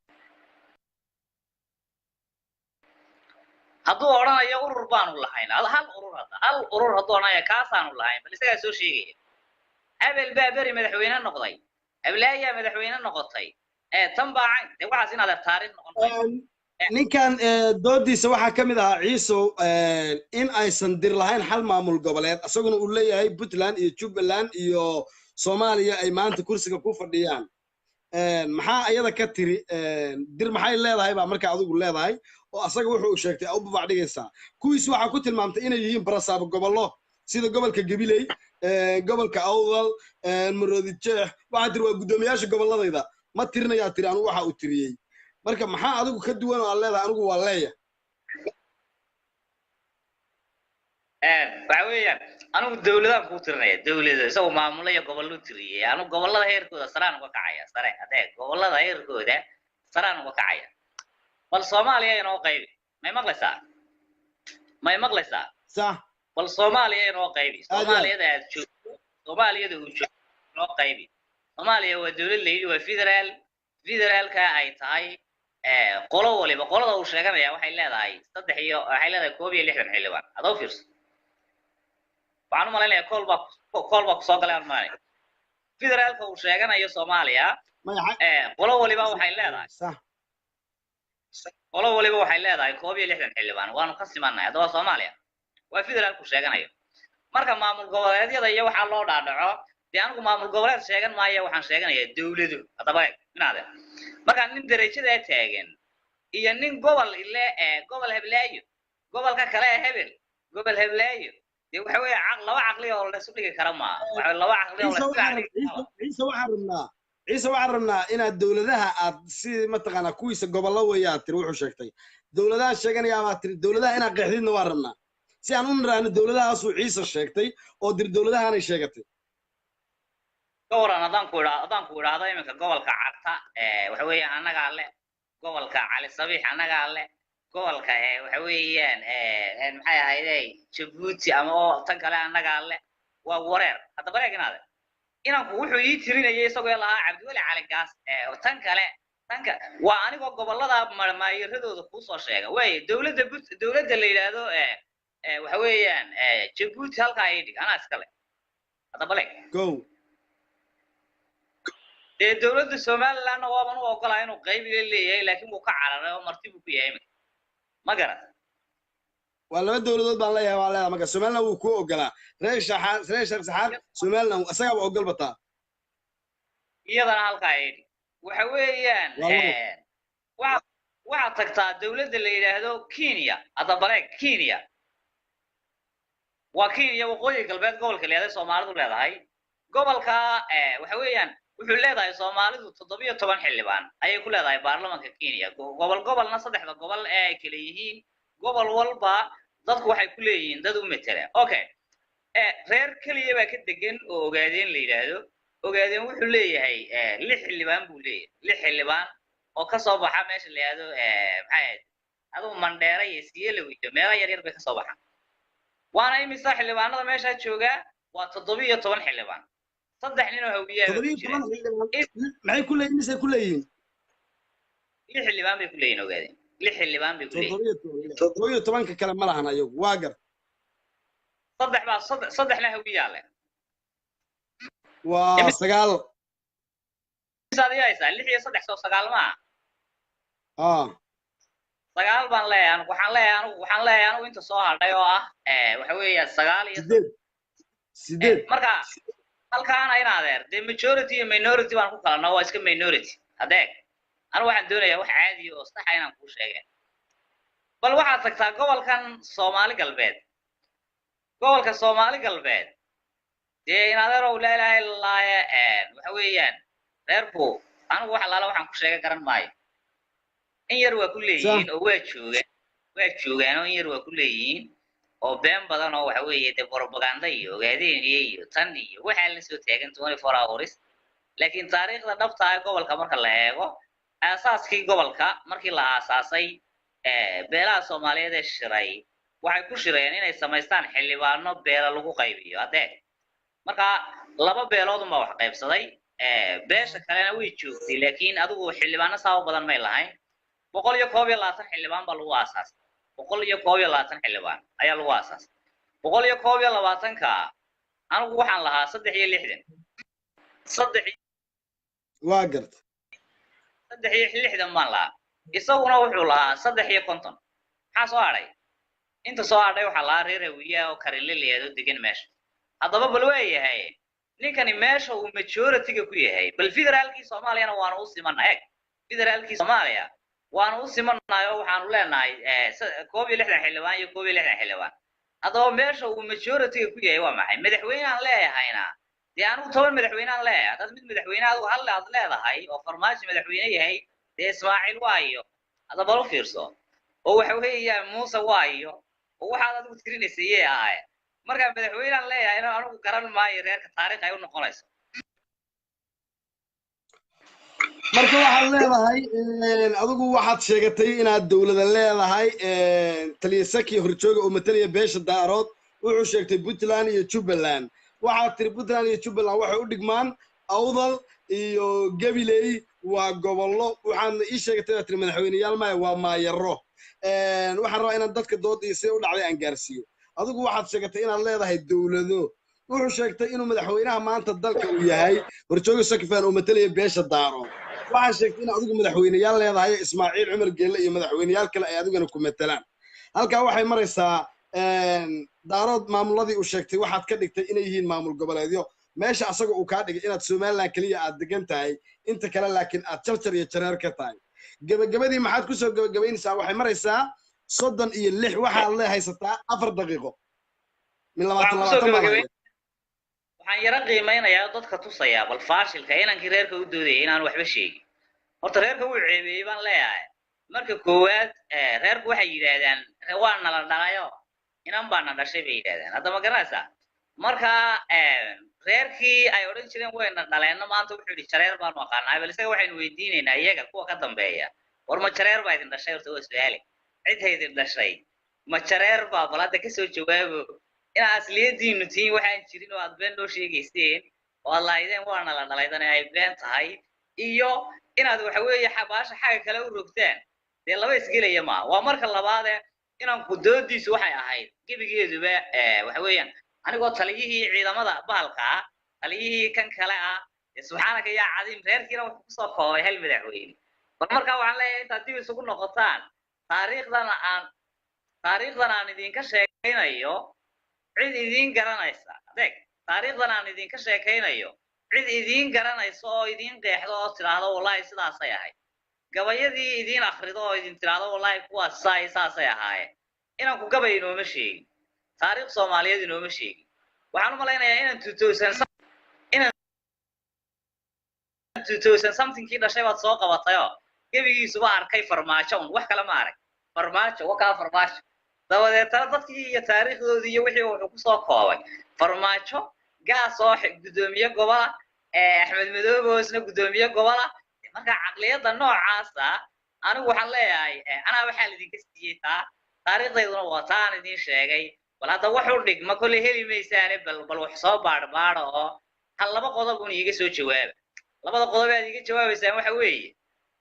hadduu odhanayo urur baanu lahayn hal urur hadduu odhanayo kaasaanu lahayn bal isagaa soo sheegaya hebel baa beri madaxweyne noqday heblaayaa madaxweyne noqotay tan baa cayn dee waxaas inaad taariikh noqon mayso ninkan doodiisa waxaa ka mid ahaa ciisow in aysan dir lahayn hal maamul goboleed asaguna uu leeyahay puntland iyo jubbaland iyo soomaaliya ay maanta kursiga ku fadhiyaan maxaa ayada ka tiri dir maxay leedahay baa marka adigu leedahay oo asaga wuxuu sheegtay u babac dhigaysaa kuwiis waxaa ku tilmaamtay inay yihiin barasaabo gobollo sida gobolka gabiley gobolka awdal maroodi jeex waxaa tiri waa guddoomiyaasha gobolladayda ma tirinayaa tiri anigu waxa uu tiriyey marka maxaa adigu ka duwan oo aan leedahay anigu waa leeya waxa weeyaan anigu dawladaan kuu tirinaya dawlada isagoo maamula iyo gobollo tiriyey anigu gobollada heerkooda saraan uga kacaya sare adeeg gobollada heerkooda saraan uga kacaya bal soomaaliya inoo qaybi may maqlaysaa sax bal soomaaliya inoo qaybi soomaaliyada aad joogto soomaaliyada uu joogto inoo qaybi soomaaliya waa dawlad la yidhi waa federaalka ay tahay qolo waliba qolada uu sheeganaya waxay leedahay 61 xildhibaan adoo fiirso waxaan u malaynayaa kool baa kusoo galay aan maanay federaalka uu sheeganayo soomaaliya qolo waliba waxay leedahay qolo waliba waxay leedahay 61 xildhibaan waanu ka simannahay haddaba soomaaliya waa federaalku sheeganayo marka maamul goboleedyada iyo waxaa loo dhaadhaco dee anigu maamul goboleed sheegan maayo waxaan sheeganayaa dawladu haddaba inaade marka nin darajadaa taagan iyo nin gobol ile gobol heblaayo gobolka kale hebel gobol heblaayo dee waxa weeye laba caqli oo la isu dhigi kara maaha laba caqli oo la isu dhigi kara ciise waxaan rabnaa inaad dawladaha aad si mataqaanaa kuwiisa gobollo weeye aad tiri wuxuu sheegtay dawladaha sheeganaya amaad tiri dawladaha inaad qeexdidna waan rabnaa si aan u niraahno dawladahaasuu ciise sheegtay oo dir dawladahaanay sheegatay كوران أدان كورا هذا يمكن قبل كعرتا وحوي أنا قال له قبل كعلي صبيح أنا قال له قبل ك وحوي محي هاي جبوتي أما تنقل أنا قال له وورير هذا بريء هذا إنا وحوي ترين يسوق الله عبد ولا على الجاس وتنقل وأنا قبل هذا ما يردوا دخوص وشيء وين دولة اللي هذا وحوي جبوتي هالكايدك أنا أسكله هذا بريء go دولة الصومال لأنه وابن وقال إنه قريب للي لكن مكعر ومرتب فيه ما قرأ والله دولة بان لا والله ما قال سومالنا وكو أقلا ريش سحاب سومالنا وأسقى وأقل بطا يضنا هالقايد وحويان واحد تقطع دولة اللي هذا كينيا هذا بريك كينيا وكينيا وقوي قلبات قول كلي هذا الصومال ولا هاي قبل كا وحويان wuxuu leedahay Soomaalidu 17 xildhibaan ayay ku leedahay baarlamaanka Kenya gobolna saddexda gobol ay kala yihiin gobol walba dadku waxay ku leeyihiin dad u metela okay reer kaliya baa ka degan oo ogaadeen la yiraahdo ogaadeen wuxuu leeyahay 6 xildhibaan buu leeyahay 6 xildhibaan oo ka soo baxa meesha la yiraahdo maxay adoo Mandheera iyo Sielo iyo meelo yar bay ka soo baxaan waana imisa xildhibaanada meesha jooga waa 17 xildhibaan صدق إنه هوية. معي كله إنسى كلهين. ليه اللي بام بكلهين وقاعدين. ليه اللي بام بكلهين. تضويه طبعا كلام ما لهنا يوم واقر. صدق بقى صدق له هوية عليه. وسقال. صدق يسأل اللي هي صدق سقال ما. سقال بان لا أنا وحن لا أنا وأنت صاحب أيوة وحوي سقال سديد. مركا. halkaan ay naadeer de majority iyo minority baan ku kala noo iska minority adeeg anu waxaan doonayaa wax caadi oo sax ah inaan ku sheegay bal waxa tagtaa gobolka Soomaali galbeed de inaadeer oo la ilaaha illallah waxa weeyaan reerku anu wax laala waxaan ku sheegay garan maayo in yar waa ku leeyihiin oo waa joogaan oo in yar waa ku leeyihiin oo been badan oo waxa weeye de propaganda iyo ogaadeen iyo tan iyo waxa la soo taagan 24 hours laakiin taariikhda dhabta ah gobolka marka la eego asaaskii gobolka markii la aasaasay beelaha Soomaaliyeed ee shiray waxay ku shireen inay sameystaan xildhibaano beela lagu qaybiyo adeeg marka laba beelood ma wax qaybsaday beesha kalena way joogtay laakiin adigu xildhibaano saabo badan ma lahayn 121 xildhibaan baa lagu aasaasay boqol iyo koob iyo labaatan xildhibaan ayaa lagu aasaasay boqol iyo koob iyo labaatanka anigu waxaan lahaa 360 waa garta 360 baan lahaa isaguna wuxuu lahaa 350 maxaa soo hadhay inta soo hadhay waxaa lahaa reer hawiya oo karileleedo degan meesha haddaba bal waayahay ninkani meesha uu majority-ga ku yahay bal federaalkii Soomaaliyana waana u simanaa eeg federaalkii Soomaaliya waana u simanaa oo waxaanu leenahay 61 xildhibaan iyo 61 xildhibaan haddaba meesha uu majority-ga ku yahay waa maxay madaxweynahan leeyahayna dee anigu 10 madaxweynahan leeyahay dad mid madaxweyne adigu hal aad leedahay oo farmaajo madaxweyne yahay dee Ismaaciil waayo haddaba loo fiirso oo waxa weeyaan Muuse waayo oo waxaad adigu tirinaysay ahay marka madaxweynahan leeyahay inuu anigu garan maayo reerka taariikh ay u noqonayso marka waxaad leedahay adigu waxaad sheegatay inaad dawladda leedahay taliya saki horjooga oo matalaya beesha daarood wuxuu sheegtay Puntland iyo Jubbaland waxaad tiri Puntland iyo Jubbaland waxay u dhigmaan awdal iyo gabiley waa gobollo waxaad ii sheegatay inaad tiri madaxweynayaal ma waa maayaro waxaan rabaa inaan dadka doodiisa u dhacday aan gaarsiiyo adigu waxaad sheegatay inaad leedahay dawlado wuxuu sheegtay inuu madaxweynaha maanta dalka uu yahay horjooga sakifaan oo matalaya beesha daarood waxaan sheegtay in adigu madaxweynayaal leedahay Ismaaciil Cumar Geelle iyo madaxweynayaal kale ay adiguna ku matalaan halka waxay maraysaa daarood maamuladii uu sheegtay waxaad ka dhigtay inay yihiin maamul goboleedyo meesha asaga uu ka dhigay inaad Soomaaliland kaliya aad degan tahay inta kale laakiin aad jarjar iyo jareer ka tahay gabagabadii maxaad ku soo gabagabaynaysaa waxay maraysaa 36 waxaad leehaysataa 4 daqiiqo min 20 waxaan yara qiimeynayaa dadka tusaya bal faashilka inankii reerka u doodayay inaan waxba sheegin horta reerka uu ceebeeyay baan leeyahay marka koowaad reerku waxay yiraahdaan waa nala dhalayo inan baan dhashay bay yiraahdaan hadda ma garanaysaa marka reerkii ay oran jireen wayna dhaleena maanta wuxuu yiri jareer baan waqaanay bal isaga waxaan weydiinaynaa iyaga kuwa ka dambeeya war ma jareer baa idin dhashay horta waa su'aal cid haydin dhashay ma jareer baa balada ka soo jawaabo ina asliyadiinu tiin waxaan jirin oo aad been loo sheegaysteen oo aad lahaydeen waana la dhalaydan ay been tahay iyo inaad waxa weeye xabaasha xaga kale u rogtaan dee laba isgelaya ma waa marka labaad inaan ku doodiisu waxay ahayd gebigeeduba waxa weeyaan anigoo taliyihii ciidamada bahalka taliyihii kan kale ah subxaanaka yaa cadiim reerkiina wuxuu kusoo koobay hal madaxweyne marka waxaan leeyahay intaad dib isugu noqotaan taariikhdan aan idinka sheekaynayo cid idin garanaysa adeeg taariikhdan aan idinka sheekaynayo cid idin garanayso oo idin qeexdo oo tiraahdo wallahi sidaas ay ahayd gabayadii idin akhrido oo idin tiraahdo wallahi kuwaas saas ay ahaayeen inaan ku gabay inooma sheegin taariikh Soomaaliyeed inooma sheegin waxaan u malaynayaa inaan 2000 something kii dhashay baad soo qabatay oo gabigiisuba arkay farmaajo wax kale ma arag farmaajo wakaa farmaajo dabadeetana dadkii iyo taariikhdoodii iyo wixii wuxuu ku soo koobay farmaajo gaas oo gudoomiye gobola Axmed Madoobe hoosna gudoomiye gobola marka aqliyada noocaas anigu waxaan leeyahay anaa waxaa la idinka siiyay taariikhdeeduna waa taan idin sheegay bal hadda wax u dhigma kulli heli maysaane bal wax soo baadhbaadho oo hal laba qodob uu iga soo jawaaba labada qodob aad iga jawaabaysaan waxa weeye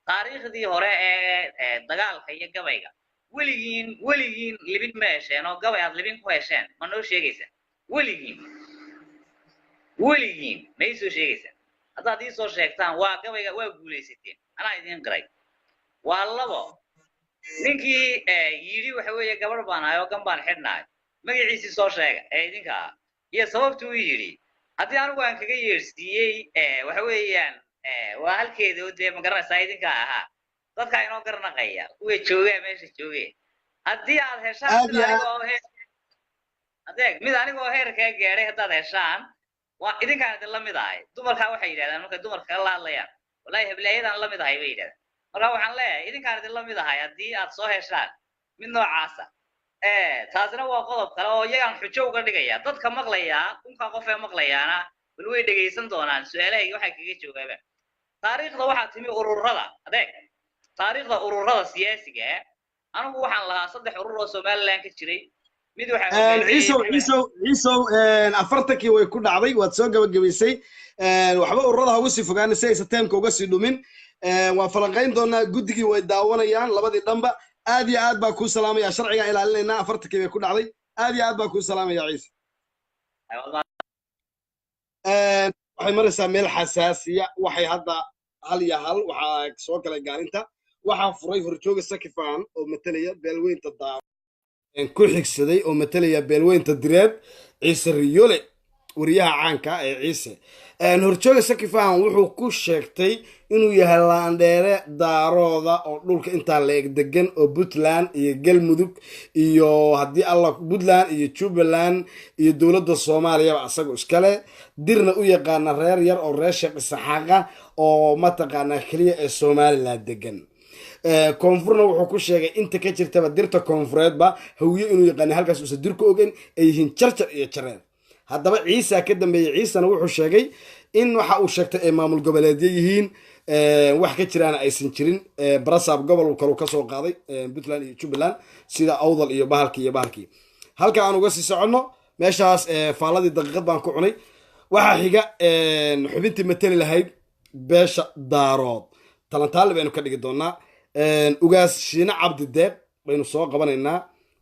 taariikhdii hore ee dagaalka iyo gabayga weligiin libin ma hesheen oo gabay aad libin ku hesheen ma noo sheegaysaa weligiin ma ii soo sheegaysaa haddaad ii soo sheegtaan waa gabayga waa guulaysateen anaa idin qiray waa labo ninkii yidhi waxa weeye gabadh baan ahay oo gan baan xidhnahay magaciisii soo sheega ee idinka iyo sababtu uu yidhi haddii anigu aan kaga yeersiiyey waxa weeyaan waa halkeeda oo dee ma garanaysaa idinka ahaa dadka inoo garnaqaya kuwa jooga meesha joogay haddii aad heshaan mid anigoo heerka gaaray haddaad heshaan waa idinkaan idin la mid ahay dumarka waxay yiraahdaan markay dumarka la hadlayaan wallahi hablaayadaan la mid ahay bay yiraahdaan marka waxaan leeyahay idinkaan idin la mid ahay haddii aad soo heshaan mid noocaas taasina waa qodob kale oo iyagaan xujo uga dhigaya dadka maqlaya kunka qof ee maqlayaana bal way dhageysan doonaan su'aalaha waxay kaga jawaabaan taariikhda waxaa timi ururada adeeg taariikhda ururada siyaasiga anigu waxaan lahaa 3 urur oo Soomaaliland ka jiray mid ciisow afartankii way ku dhacday waad soo gabagabaysay waxba ururada ugu sii fogaanay si ay sateemka uga sii dhumin waa falanqayn doonaa guddigii way daawanayaan labadii dhanba aad iyo aad baa kuu salaamaya sharciga ilaalinaynaa afartankii bay ku dhacday aad iyo aad baa kuu salaamaya ciise waxay maraysaa meel xasaasiya waxay hadda hal iyo hal waxaa soo galay gaalinta waxaa furay horjooga sakifaan oo matalaya beelweynta ku xigsaday oo matalaya beelweynta direed ciise riyole wariyaha caanka ee ciise horjooga sakifaan wuxuu ku sheegtay inuu yahay laandheere daarooda oo dhulka intaa la eg degan oo puntland iyo galmudug iyo haddii alla puntland iyo jubbaland iyo dowladda soomaaliyaba asagoo iskale dirna u yaqaana reer yar oo reer sheekh isaxaaqa oo mataqaanaa keliya ee somaliland degan koonfurna wuxuu ku sheegay inta ka jirtaba dirta koonfureedba hawiye inuu yaqaana halkaas uusa dir ku ogen ay yihiin jarjar iyo jareer haddaba ciisa ka dambeeyey ciisana wuxuu sheegay in waxa uu sheegtay ay maamul goboleedyo yihiin wax ka jiraana aysan jirin barasaab gobol kalu ka soo qaaday puntland iyo jubbaland sida awdal iyo bahalkii halka aan uga sii soconno meeshaas faaladii daqiiqad baan ku cunay waxaa xiga xubintii matali lahayd beesha daarood talantaali baynu ka dhigi doonaa ugaas shiine cabdi deeq baynu soo qabanaynaa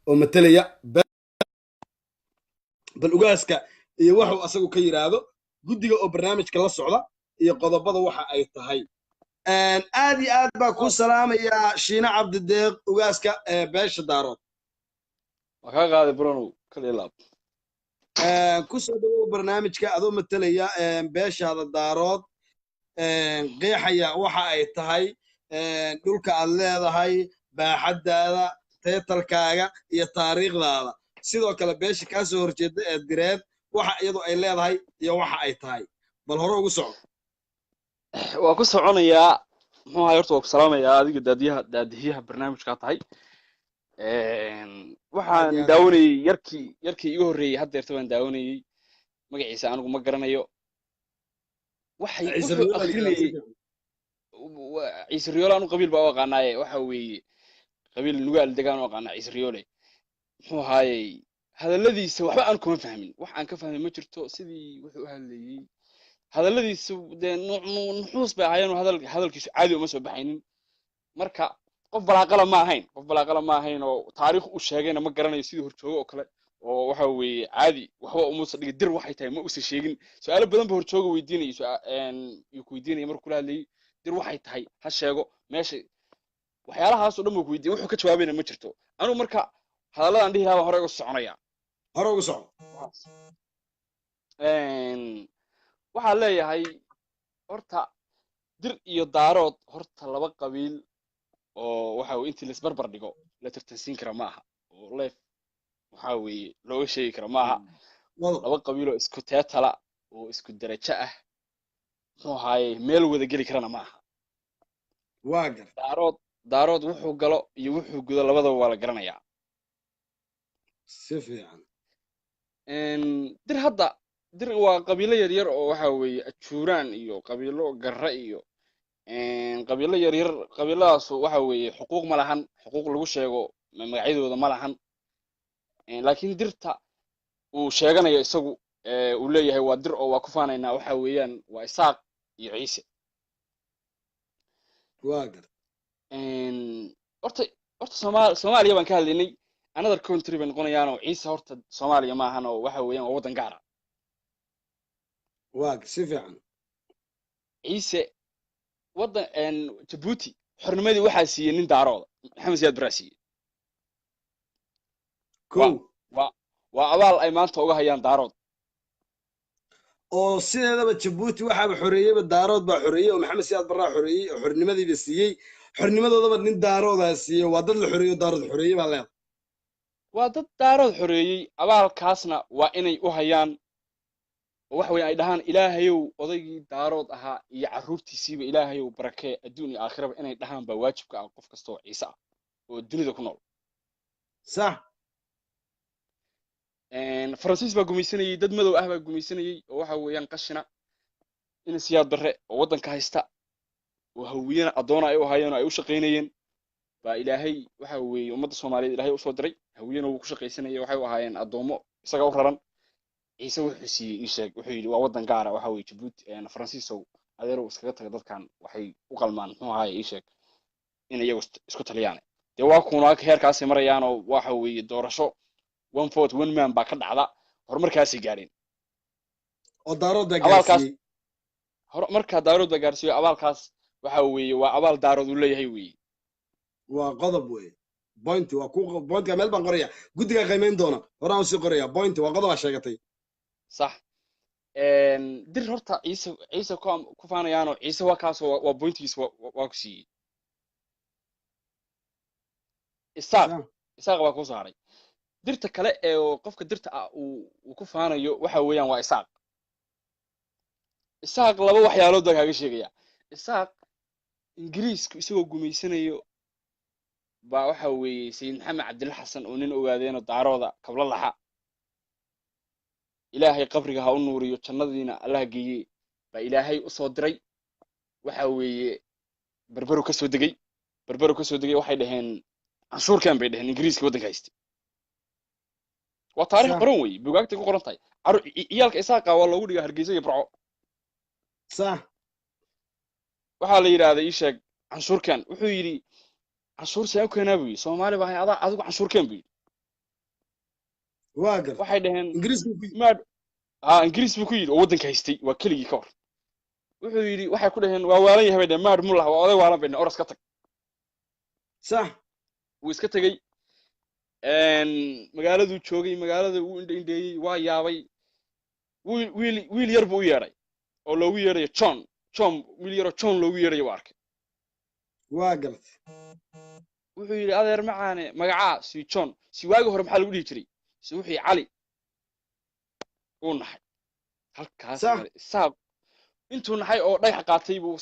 oo matalaya bal ugaaska iyo waxuu asagu ka yidhaahdo guddiga oo barnaamijka la socda iyo qodobada waxa ay tahay aad iyo aad baa kuu salaamayaa shiine cabdideeq ugaaska beesha daarood waa kaa qaaday bronow kalilaab ku soo dhawow barnaamijka adoo matalaya beeshaada daarood qeexaya waxa ay tahay dhulka aad leedahay baaxaddaada teetalkaaga iyo taariikhdaada sidoo kale beesha kaa soo horjeeda ee direed waxa iyadu ay leedahay iyo waxa ay tahay bal hore ugu soco waa ku soconayaa muxuu ahay horta waa ku salaamayaa adiga daadiyaha barnaamijkaa tahay waxaan daawanayey yarkii iga horreeyey haddeerta baan daawanayey magaciisa anigu ma garanayo wuxuu akrinayey ciise riyoole anu qabiil baa u aqaanaaye waxa weeye qabiil nugaal degaan u aqaanaa ciise riyoole muxuu ahaayey hadalladiisa waxba aan kuma fahmin wax aan ka fahmin ma jirto sidii wuxuu u hadlayey hadalladiisu dee nuxuus bay ahaayeen hadalkiisu caadi uma soo baxaynin marka qof balaaqala ma ahayn oo taariikh u sheegayna ma garanayo sidii horjoogo oo kale oo waxa weeye caadi waxba umuusa dhigay dir waxay tahay ma usa sheegin su-aalo badan ba horjooga weydiinayuu ku weydiinaya markuu kula hadlayey dir waxay tahay ha sheego meesha waxyaalahaasoo dhan buu ku weydiiyey wuxuu ka jawaabayna ma jirto anugu marka hadalladan dhihi lahaa baan hore uga soconaya waxaa leeyahay horta dir iyo daarood horta laba qabiil oo waxa weye intii laisbarbar dhigo la tartansiin kara ma aha oo leef waxa weeye looga sheegi kara ma aha laba qabiil oo isku teetala oo isku darajo ah muxuu ahaaye meel wada geli karana ma aha daarood wuxuu galo iyo wuxuu gudo labadaba waa la garanayaa si fiican dir waa qabiilo yaryar oo waxa weeye ajuuraan iyo qabiilo garre iyo qabiilo yaryar qabiiladaas waxa weeye xuquuq ma lahan xuquuq lagu sheego magacyadooda ma lahan laakiin dirta uu sheeganayo isagu uu leeyahay waa dir oo waa ku faanaynaa waxa weeyaan waa isaaq iyo ciise horta soomaaliya baan ka hadlaynay another country bay noqonayaanoo ciise horta soomaaliya ma ahan oo waxa weeyaan waa waddan gaara si fiican ciise waddan jabuuti xornimadii waxaa siiyey nin daarooda maxamed siyaad baraa siiyey waa abaal ay maanta uga hayaan daarood oo sideedaba jabuuti waxaaba xoreeyeyba daarood baa xoreeyey oo maxamed siyaad baraa xoreeyey oo xornimadiiba siiyey xornimadoodaba nin daaroodaa siiyey waa dad la xoreeyo daarood xoreeyey baa leedahay waa dad daarood xoreeyey abaalkaasna waa inay u hayaan oo waxa weeye ay dhahaan ilaahayow odaygii daarood ahaa iyo carruurtiisiiba ilaahayow barakee adduun iyo aakhiraba inay dhahaan baa waajibka ah qof kasta oo ciise ah oo dunida ku nool sax faransiis baa gumaysanayey dad madow ah baa gumaysanayey oo waxa weeyaan qashina in siyaad barre oo waddanka haysta oo hawiyana addoona ay u ahaayeen oo ay u shaqaynayeen baa ilaahay waxa weeye ummadda soomaaliyeed ilaahay usoo diray hawiyana wuu ku shaqaysanayay waxay u ahaayeen addoommo isaga u raran ciise wuxuu siiyey ii sheeg wuxuu yidhi waa waddan gaara waxa weeye jabuuti faransiisow adeerow iskaga taga dadkan waxay u qalmaan muxuu ahaaye ii sheeg in iyagu isku taliyaan dee waa kuna heerkaasay marayaanoo waxa weeye doorasho one vote one man baa ka dhacda horumarkaasay gaadheen oo daarood baa abaalkaas gaarsiiyey markaa daarood baa gaarsiiyo abaalkaas waxa weeye waa abaal daarood uu leeyahay weeye waa qodob weye point waa ku pointka meel baan qoraya guddigaa qiimayn doona horaan usii qoraya point waa qodob aa sheegatay sax dir horta ciise ku faanayaanoo ciise waa kaasoo waa pointkiisa waa ku siiyey isaaq baa ku saaray dirta kale ee qofka dirta ah uu ku faanayo waxa weeyaan waa isaaq laba waxyaalood baa kaaga sheegaya isaaq ingiriisku isagoo gumaysanayo baa waxa weeye sayid maxamed cabdilla xasan oo nin ogaadeenoo daarooda kabla laxa ilaahay qabriga ha u nuuriyo jannadiina allaha geeye baa ilaahay u soo diray waxa weeye berberu ka soo degay waxay dhaheen canshuurkan bay dhaheen ingiriiska waddanka haystay waa taarikh qoran weeye bugaagtay ku qoran tahay ciyaalka isaaqa waa loogu dhigaa hargeysa iyo burco sax waxaa la yidhaahday ii sheeg canshuurkan wuxuu yidhi canshuur saan u keenaa buu yidhi soomaali baa adaa adigu canshuurkeen buu yidhi waa gar waxay dhaheen ingiriis buu ku yidhi oo waddanka haystay waa keligii ka hor wuxuu yidhi waxay ku dhaheen waa waalan yahay bay dhaheen maad mullah waa oday waalan bay dhaheen oras ka tag sax wuu iska tegey magaaladuu joogay magaalada wuu indheeyey waa yaabay wiil yar buu u yeedhay oo loogu yeedhayo john wiil yaroo john loogu yeedhayo waa arkay waa gartay wuxuu yidhi adeer macaane magacaa si john si waagi hore maxaa lagu dhihi jiray si wuxuu cali uu naxay halkaas isaaq intuu naxay oo dhagax qaatay buu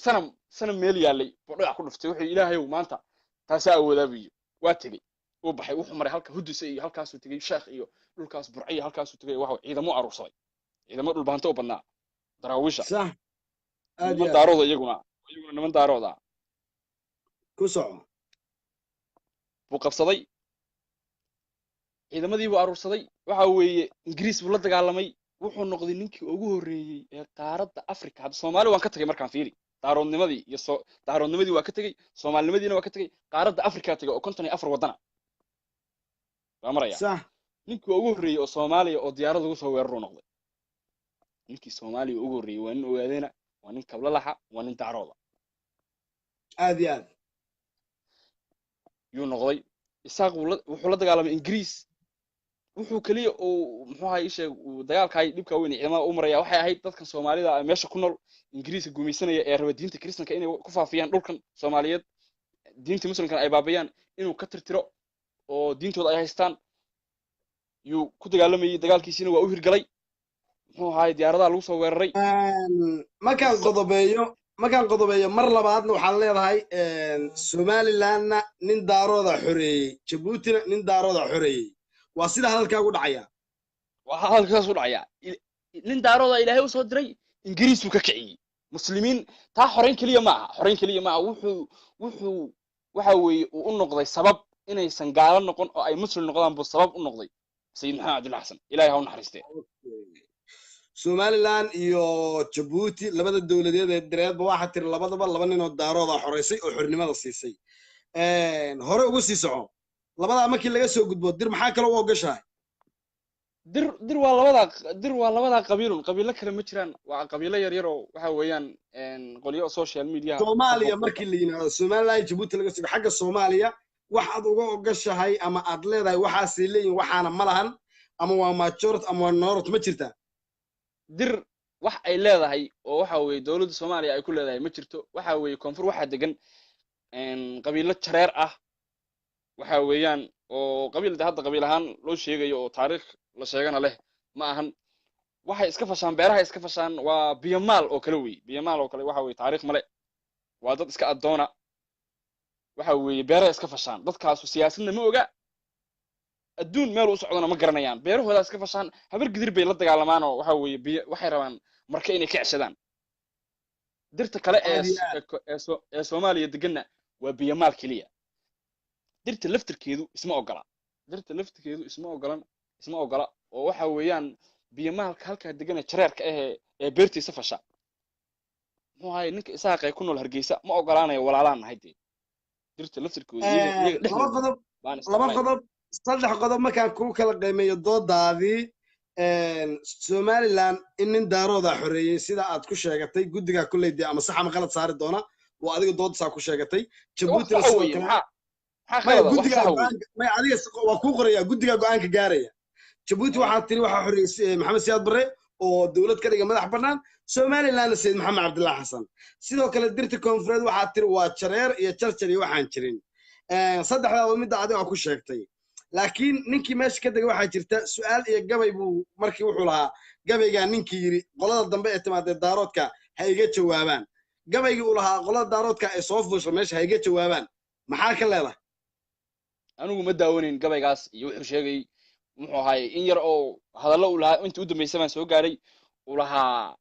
sanam meel yaalay buu dhagax ku dhuftay wuxuu ilaahayow maanta taasaa awoodaabaiyo waa tegey uu baxay wuxuu maray halka huduse iyo halkaasuu tegey sheekh iyo dhulkaas burciyo halkaasuu tegey waxa ciidamo aruursaday ciidamo dhulbaanto u badnaa daraawiisha sax niman daarooda iyaguna niman daarooda ku soco buu qabsaday ciidamadii buu aruursaday waxa weeye ingiriis buu la dagaalamay wuxuu noqday ninkii ugu horreeyey ee qaaradda africa hadda soomaali waan ka tagay markaan fiiri daaroodnimadii waa ka tegey soomaalinimadiina waa ka tegey qaaradda africa tegay oo 54 waddana waa maraya sax ninkii ugu horreeyey oo soomaaliya oo diyaarad ugu soo weeraruu noqday ninkii soomaaliya ugu horreeyey waa nin ogaadeena waa nin kabla laxa waa nin daarooda aad iyo aad yuu noqday isaaq wuxuu la dagaalamay ingiriis wuxuu kaliya uu muxuu ahaa isheeg uu dagaalkaay dhibka weyn ciidamada u maraya waxay ahayd dadkan soomaalida ah meesha ku nool ingiriiska gumaysanaya ee raba diinta kristanka inay ku faafiyaan dhulkan soomaaliyeed diinta muslimkana ay baabayaan inuu ka tirtiro oo diintooda ay haystaan yuu ku dagaalamayay dagaalkiisiina waa u hirgalay muxuu ahaay diyaaradaha lagu soo weeraray markaan qodobeeyo mar labaadna waxaad leedahay somalilandna nin daarooda xoreeyey jabuutina nin daarooda xoreeyey waa sida hadalkaagu dhacaya waa hadalkaas u dhacaya nin daarooda ilaahay u soo diray ingiriisuu ka kiciyey muslimiin taa xoreyn keliya ma aha wuxuu waxa weeye uu u noqday sabab inaysan gaalo noqon oo ay muslim noqdaan buu sabab u noqday sayid maxamed cabdilla xasan ilaahay ha u naxariistee somaliland iyo jabuuti labada dowladeed ee dareedba waxaa tiri labadaba laba ninoo daarooda xoreysay oo xornimada siisay hore ugu sii soco labadaa markii laga soo gudbo dir maxaa kale u ogashahay dir waa labadaa qabiilo kale ma jiraan waa qabiilo yar yar oo waxa weeyaan qolyo social media soomaaliya markii la yiraahdo somaliland jabuuti laga soo xagga soomaaliya waxaad uga ogashahay ama aad leedahay waxaasay leeyihin waxaana ma lahan ama waa majority ama waa minority ma jirtaa dir wax ay leedahay oo waxa weeye dowladda soomaaliya ay ku leedahay ma jirto waxa weeye koonfur waxaa degan qabiilo jareer ah waxa weeyaan oo qabiilda hadda qabiil ahaan loo sheegayo oo taariikh la sheegana leh ma ahan waxay iska fashaan beeraha iska fashaan waa biyamaal oo kale weeye biyamaal oo kale waxa weeye taariikh male waa dad iska addoona waxa weeye beeraha iska fashaan dadkaasu siyaasadna ma oga adduun meel u socdona ma garanayaan beerahooda iska fashaan habar gidir bay la dagaalamaan oo waxa weeye waxay rabaan marka inay ka ceshadaan dirta kale ee soomaaliya deganna waa biyamaal keliya dirta laftirkeedu isma ogola oo waxa weeyaan biyamaalka halkaa degana jareerka ee beertiisa fasha muxuu ahay ninka isaaqay ku nool hargeysa ma ogolaanayo walaalaan nahay dee dirta laftirkooda iyaga laba dhexdooda qodob baan laba isjeclayn qodob saddex qodob markaan kuu kala qiimeeyo doodaadii somaliland in nin daarooda xoreeyey sida aad ku sheegatay guddigaa kolley dee ama sax ama qalad saari doona oo adiga doodsaa ku sheegatay wax jabuutina saxa sidoo weeye kale maxaa maya khalada wax guddigaa saxa weeye go-aanka maya adiga waa kuu qoraya guddigaa go-aanka gaaraya jabuuti waxaa tiri waxaa xoreeyey maxamed siyaad barre oo dowlad ka dhiga madax bannaan somalilandna sayid maxamed cabdillah xasan sidoo kale dirta koonfureed waxaa tiri waa jareer iyo jarjar iyo waxaan jirin saddexdaaba midda adiga ku sheegtay laakiin ninkii meesha ka degay waxaa jirta su'aal iyo gabay buu markii wuxuu lahaa gabaygaa ninkii yidhi qolada dambe ee timaadee daaroodka ha iga jawaabaan gabaygii uu lahaa qolada daaroodka ee soo fuusha meesha ha iga jawaabaan maxaa ka leedahay anigu ma daawanayn gabaygaas iyo wuxuu sheegay muxuu ahaay in yar oo hadallo uu lahaa intii u dambaysay baan soo gaaray uu lahaa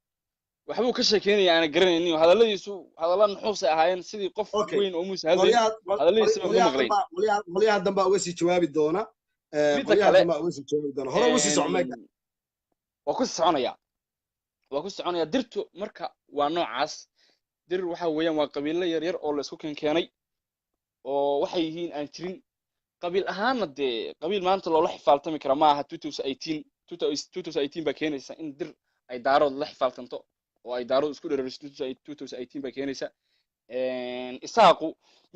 waxbuu ka sheekeynaya aana garanaynin hadalladiisu hadalla nuxuusay ahaayeen sidii qof weyn oo muuse hadlay hadalladiisa ma maqlayn qolyaha dambaa uga sii jawaabi doona midda kale hore uga sii soco meega waa ku soconaya waa ku soconaya dirtu marka waa noocaas dir waxa weeyaan waa qabiilo yar yar oo la isku keenkeenay oo waxay yihiin aan jirin qabiil ahaanna dee qabiil maanta loola xifaaltami kara ma aha 2018 baa keenaysa in dir ay daarood la xifaaltanto oo ay daarood isku dhereriso 2018 baa keenaysa isaaqu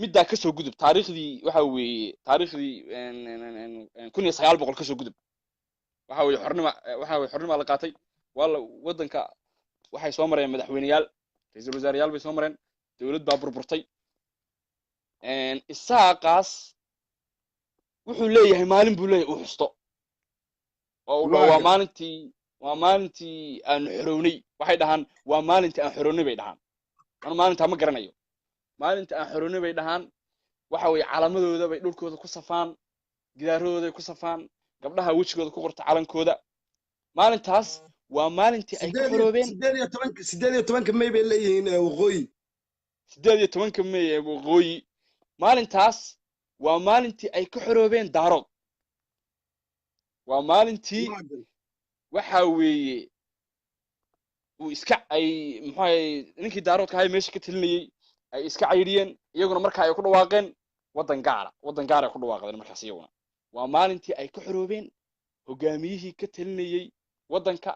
middaa kasoo gudub taariikhdii waxa weeye taariikhdii 1900 kasoo gudub waxa weeye xornima la qaatay waa waddanka waxay soo mareen madaxweyneyaal ra'iisul wasaareyaal bay soo mareen dowlad baa burburtay isaaqaas wuxuu leeyahay maalin buu leeyahay uu xusto oo waa maalintii aan xorownay waxay dhahaan waa maalintii aan xorownay bay dhahaan anu maalintaa ma garanayo maalintii aan xorownay bay dhahaan waxa weeye calaamadooda bay dhulkooda ku safaan gidaarahooday ku safaan gabdhaha wejigooda ku qorta calankooda maalintaas waa maalintii ay ka xoroobeen 18 May bay leeyihiin waqooyi 18 May ee waqooyi maalintaas waa maalintii ay ka xoroobeen daarood waa maalintii waxa weeye uu iska ay muxuu ninkii daaroodka ahay meesha ka talinayay ay iska cayriyeen iyaguna marka ay ku dhawaaqeen waddan gaar ay ku dhawaaqdeen markaas iyaguna waa maalintii ay ka xoroobeen hogaamiyihii ka talinayay waddanka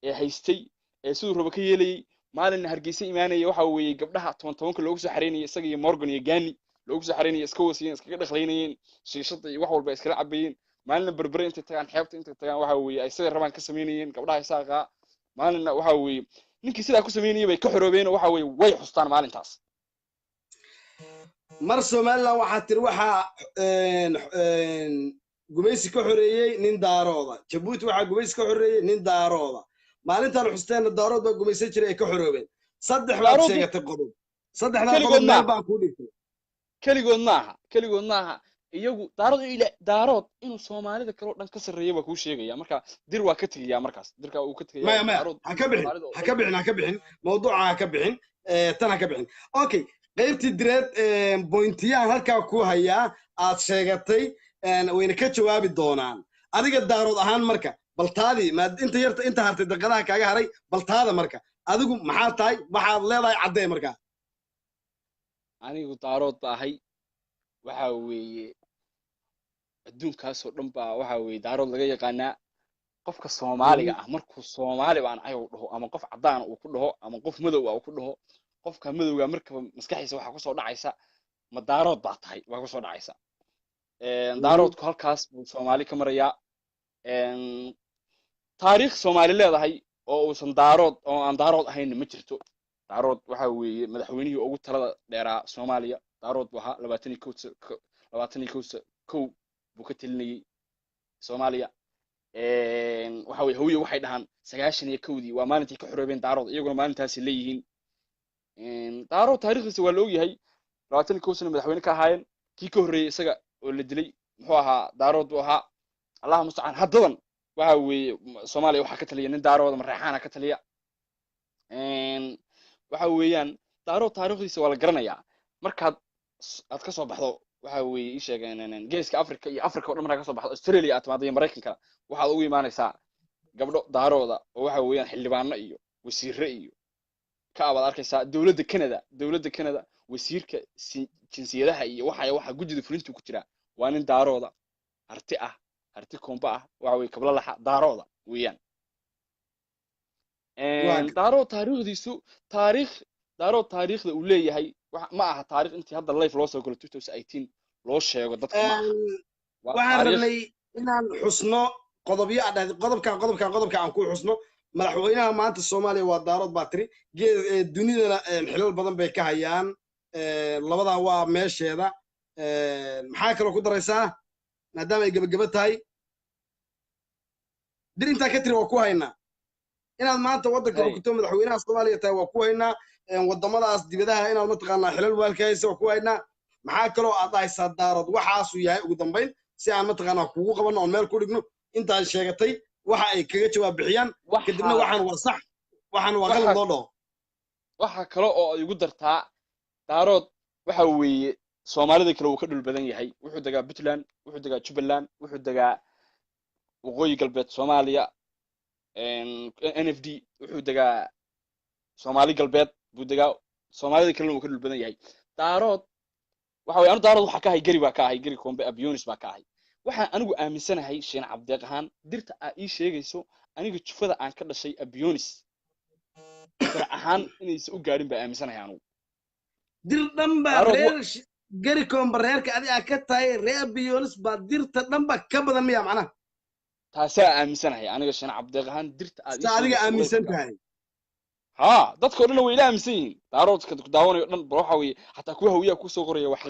ee haystay ee siduu rabo ka yeelayay maalin hargeysa imaanaya waxa weeye gabdhaha 10 loogu soo xareynayay isaga iyo Morgan iyo Gani loogu soo xareynayay iska wasiyeen iskaga dhaqlaynayeen shiishada iyo wax walba iskala cabayeen maalin berbere intay tagaan xeebta intay tagaan waxa weeye ay sida rabaan ka sameynayeen gabdhaha isaaqa maalina waxa weeye ninkii sidaa ku sameynayay bay ka xoroobeen waxa weeye way xustaan maalintaas mar Somaliland waxaa tiri waxaa gumaysi ka xoreeyay nin daarooda Djibouti waxaa gumaysi ka xoreeyay nin daarooda maalintan xusteen daarood baa gumaysan jiray ay ka xoroobeen saddex baad sheegatay qodob saddexda qodob meel baan ku dhigtay keligood maaha iyagu daarood inuu Soomaalida kale oo dhan ka sareeyo baa ku sheegaya marka dir waa ka tagaya markaas dirka uu ka tagaya daarood ha ka bixin mawduuca ha ka bixin tan ha ka bixin okay qaybtii direed pointiyaan halkaa ku hayaa aad sheegatay wayna ka jawaabi doonaan adiga daarood ahaan marka baltaadii ma inta hartay daqadaha kaaga haray baltaada marka adigu maxaa tahay waxaad leedahay caddee markaa anigu daarood baahay waxa weeye adduunkaasoo dhan baa waxa weeye daarood laga yaqaanaa qofka Soomaaliga ah markuu Soomaali baan ahay uu dhaho ama qof cadaan uu ku dhaho ama qof madow uu ku dhaho qofka madowga marka maskaxiisa waxa ku soo dhacaysa ma daarood baa tahay waxa ku soo dhacaysa daaroodku halkaas buu Soomaali ka marayaa taariikh Soomaali leedahay oo uusan daarood oo aan daarood ahayn ma jirto daarood waxa weeye madaxweynihii ugu talada dheeraa Soomaaliya daarood waxa 21 buu ka talinayay Soomaaliya waxa weeye hooyo waxay dhahan 91dii waa maalintii ka xoroobeen daarood iyaguna maalintaas leeyihiin daarood taariikhdiisa waa la ogyahay 21 sano madaxweyne ka ahaayeen kii ka horreeyay isaga oo la dilay muxuu ahaa daarood buu ahaa allah musta'an haddadan waxa weeye Soomaaliya waxa ka taliya nin daarooda Marreexaana ka taliya waxa weeyaan daarood taariikhdiisa waa la garanayaa markaad aad ka soo baxdo waxa weeye ii sheegeen geeska Afrika iyo Afrika oo dhan markaa ka soo baxdo Australia aad timaado iyo Mareykanka waxaad ugu imaanaysaa gabdho daarooda oo waxa weeyaan xildhibaano iyo wasiirre iyo ka abaad arkaysaa dowladda Canada wasiirka jinsiyadaha iyo waxa gudida fulintu ku jira waa nin daarooda harti komba ah waxa way kabla laxa daarooda weeyaan daaro taariikhda uu leeyahay ma aha taariikh intii hadda live loo soo galo 2018 loo sheego dadka ma aha waxaan rabnay inaan xusno qodobka aan ku xusno madaxweynaha maanta Soomaaliya waa daarood baatri dunidana xilal badan bay ka hayaan labada waa meesheeda maxaa kale ku daraysaa maadaama ay gabagaba tahay dir inta ka tiri waa ku haynaa inaad maanta waddanka xukunto madaxweynaha Soomaaliya tahay waa ku haynaa wadamadaas dibadaha inaad mataqaanaa xilal waalka hayso waa ku haynaa maxaa kale oo aad haysaa daarood waxaas uu yahay ugu dambeyn si aan mataqaanaa kugu qabanno oo meel ku dhigno intaan sheegatay waxa ay kaga jawaab bixiyaan kadibna waxaan waa sax waxaan waa qalad loo dhaho waxa kale oo ay ugu dartaa daarood waxa weeye Soomaalida kale uu ka dhul badan yahay wuxuu dagaa Puntland wuxuu dagaa Jubaland wuxuu dagaa waqooyi galbeed Soomaaliya NFD wuxuu dagaa Soomaali galbeed buu dagaa Soomaalida kale uu ka dhul badan yahay daarood waxa weeye anu daarood waxa ka hay gari kombe abionis baa ka hay waxaan anigu aaminsanahay Sheekh Cabdeeq ahaan dirta ay ii sheegayso aniga jufada aan ka dhashay abionis ahaan inaysan u gaarin baa aaminsanahay anigu dir dhanba reer gari kombe reerka adiga ka tahay reer abionis baa dirta dhanba ka badan miya macnaha taasaa aaminsanahay aniga Sheekh Cabdeeq ahaan dirta aad adiga aaminsan tahay dadka dhan way aaminsan yihiin daaroodka ku daawanayo dhan waxa weeye hatta kuwa hawiya ku soo qoraya wax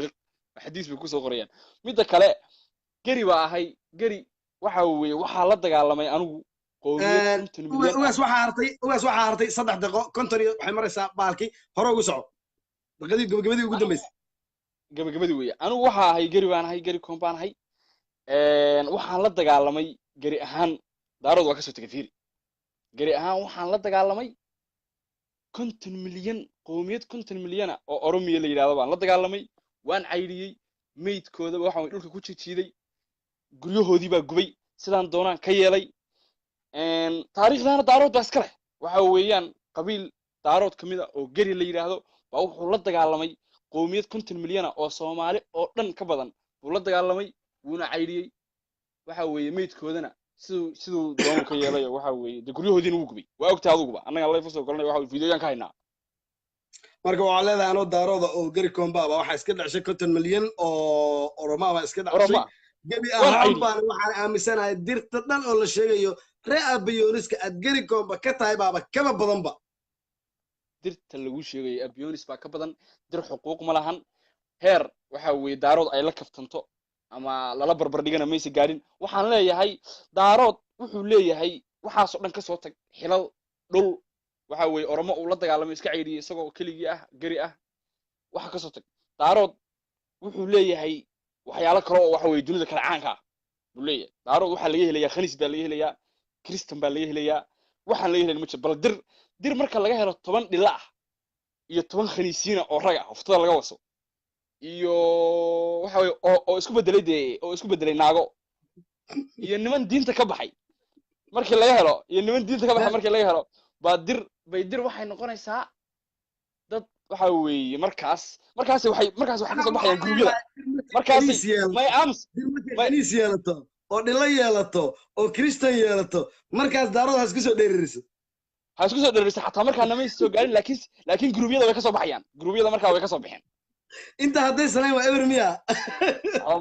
xadiis bay ku soo qorayaan midda kale gari baa ahay gari waxa weeye waxa la dagaalamay anigu qowmiyad 50 milyan ugaas waxa hartay 3 daqiiqo 50 waxay maraysaa baalki hore ugu soco gabagabadii ugu dambeysay gabagabadii weeye anigu waxa ahay gari baan ahay gari kombaan ahay waxaan la dagaalamay gari ahaan daarood waa ka soo tagay fiiri gari ahaan waxaan la dagaalamay 50 milyan qowmiyad 50 milyan oo Oromiya la yiraahdo baan la dagaalamay waan cayriyay meydkooda waxa way dhulka ku jiiday guryahoodii baa gubay sidaan doonaan ka yeelay taariikhdana daarood baa iska leh waxa weeyaan qabiil daarood kamid ah oo gari la yiraahdo baa wuxuu la dagaalamay qowmiyad 50 milyan oo Soomaali oo dhan ka badan buu la dagaalamay wuuna cayriyay waxa weeye meydkoodana sidoo doon ka yeelay waxa weeye guryahoodina uu gubay waa ogtaa aduguba annaga live soo galnay waxa fiidiyoyan ka haynaa marka waxa leedahay anoo daarooda oo gari komba waxa iska dhacshay 50 milyan oo Oromo baa iska dhacshay gabi ahaan baan waxaan aaminsanahay dirta dhan oo la sheegayo reer abiyooniska aad gari komba ka tahay baaba kaba badanba dirta lagu sheegayo abiyoonis baa ka badan dir xuquuq ma lahan heer waxa weeye daarood ay la kaftanto ama lala barbar dhigana maysa gaarin waxaan leeyahay daarood wuxuu leeyahay waxaas oo dhan ka soo tag xilal dhul waxa weeye Oromo uu la dagaalamay iska ceyriyay isagoo keligii ah gari ah waxa ka soo tag daarood wuxuu leeyahay waxyaalo kale oo waxa weeye dunida kala caanka ah buu leeyahay daarood waxa laga helayaa khaniis baa laga helayaa kristan baa laga helayaa waxaan laga helayaa ma jiro bal dir marka laga helo 10 dhila ah iyo 10 khaniisiina oo rag ah hoftada laga waso iyo waxa weeye oo isku bedelay naago iyo niman diinta ka baxay markii laga helo iyo niman diinta ka baxay markii laga helo bay dir waxay noqonaysaa dad waxa weeye markaas waxay ka soo baxayaan guryada markaas may khaniis yeelato oo dhila yeelato oo kristan yeelato markaas daarood ha isku soo dheeririso xataa markaana may soo gaarin laakiin guryada way ka soo baxayaan guryada markaa way ka soo baxeen inta hadday sanayn waa eber miya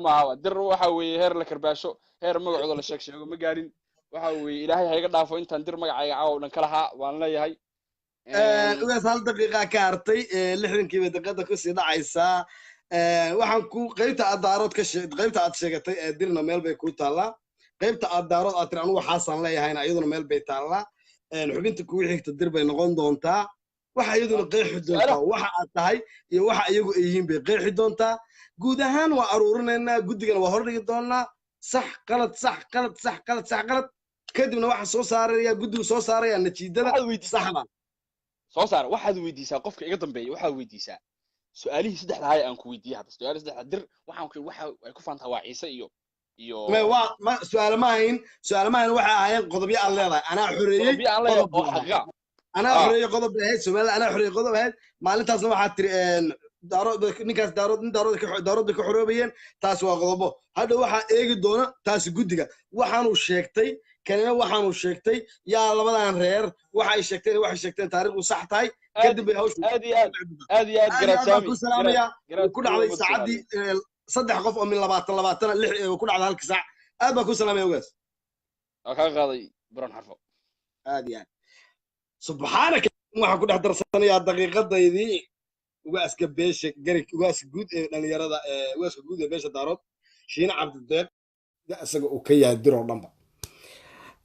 ma hawa dir waxa weeye heer la karbaasho heer magacooda la sheego ma gaarin waxa weeye ilaahay ha iga dhaafo intaan dir magacayga caaw dhan kala ha waan leeyahay ugaas hal daqiiqa ka hartay 60 daqiiqada ku sii dhacaysaa waxaan ku qaybta aad daarood ka qaybta aad sheegatay ee dirna meel bay ku taalaa qaybta aad daarood aad tir anigu waxaasan leeyahayna iyaduna meel bay taalaa xubinta kugu xigta dir bay noqon doontaa waxa iyaduna qeexi doontaa waxa aad tahay iyo waxa iyagu ay yihiin bay qeexi doontaa guud ahaan waa aruurinaynaa guddigana waa hordhigi doonaa sax qalad kadibna waxa soo saaraya guddigu soo saaraya natiijada saxda soo saar waxaad weydiisaa qofka iga dambeeya waxaad weydiisaa su'aalihii saddexda ahay aan ku weydiiyay hadda su'aalihii saddexda dir waxaan ku waxa ay ku faantaa waa Ciise iyo su'aal ma ahayn waxa ahayn qodobyo aan leedahay anaa xoreeyay oo xaqiiqa أنا حرية قضب بهاد سومال أنا حرية قضب بهاد ما أنت أصلا واحد تري دارود نكاس دارود كحروبيين تاس وقضبه هذا واحد إيجي دونا تاس جودجا وحنو شيكتي كان وحنو شيكتي يا الله بدنا نرير واحد شيكتي تاريخ وصح تاي كدب بهوش ادي أنا أبغى كل سلام يا جراد وكل على سعدي صدق قف من لباتنا وكل على هالك ساعة أبغى كل سلام يا وجاز ka qaaday baron xarfo هذه يعني سبحانك waxaan ku dhex darsanayaa daqiiqadaydii ugaaska beesha garig ugaaska guud ee dhalinyarada ugaaska guud ee beesha daarood shiina cabdideeq isaga uu ka yahay diroo dhanba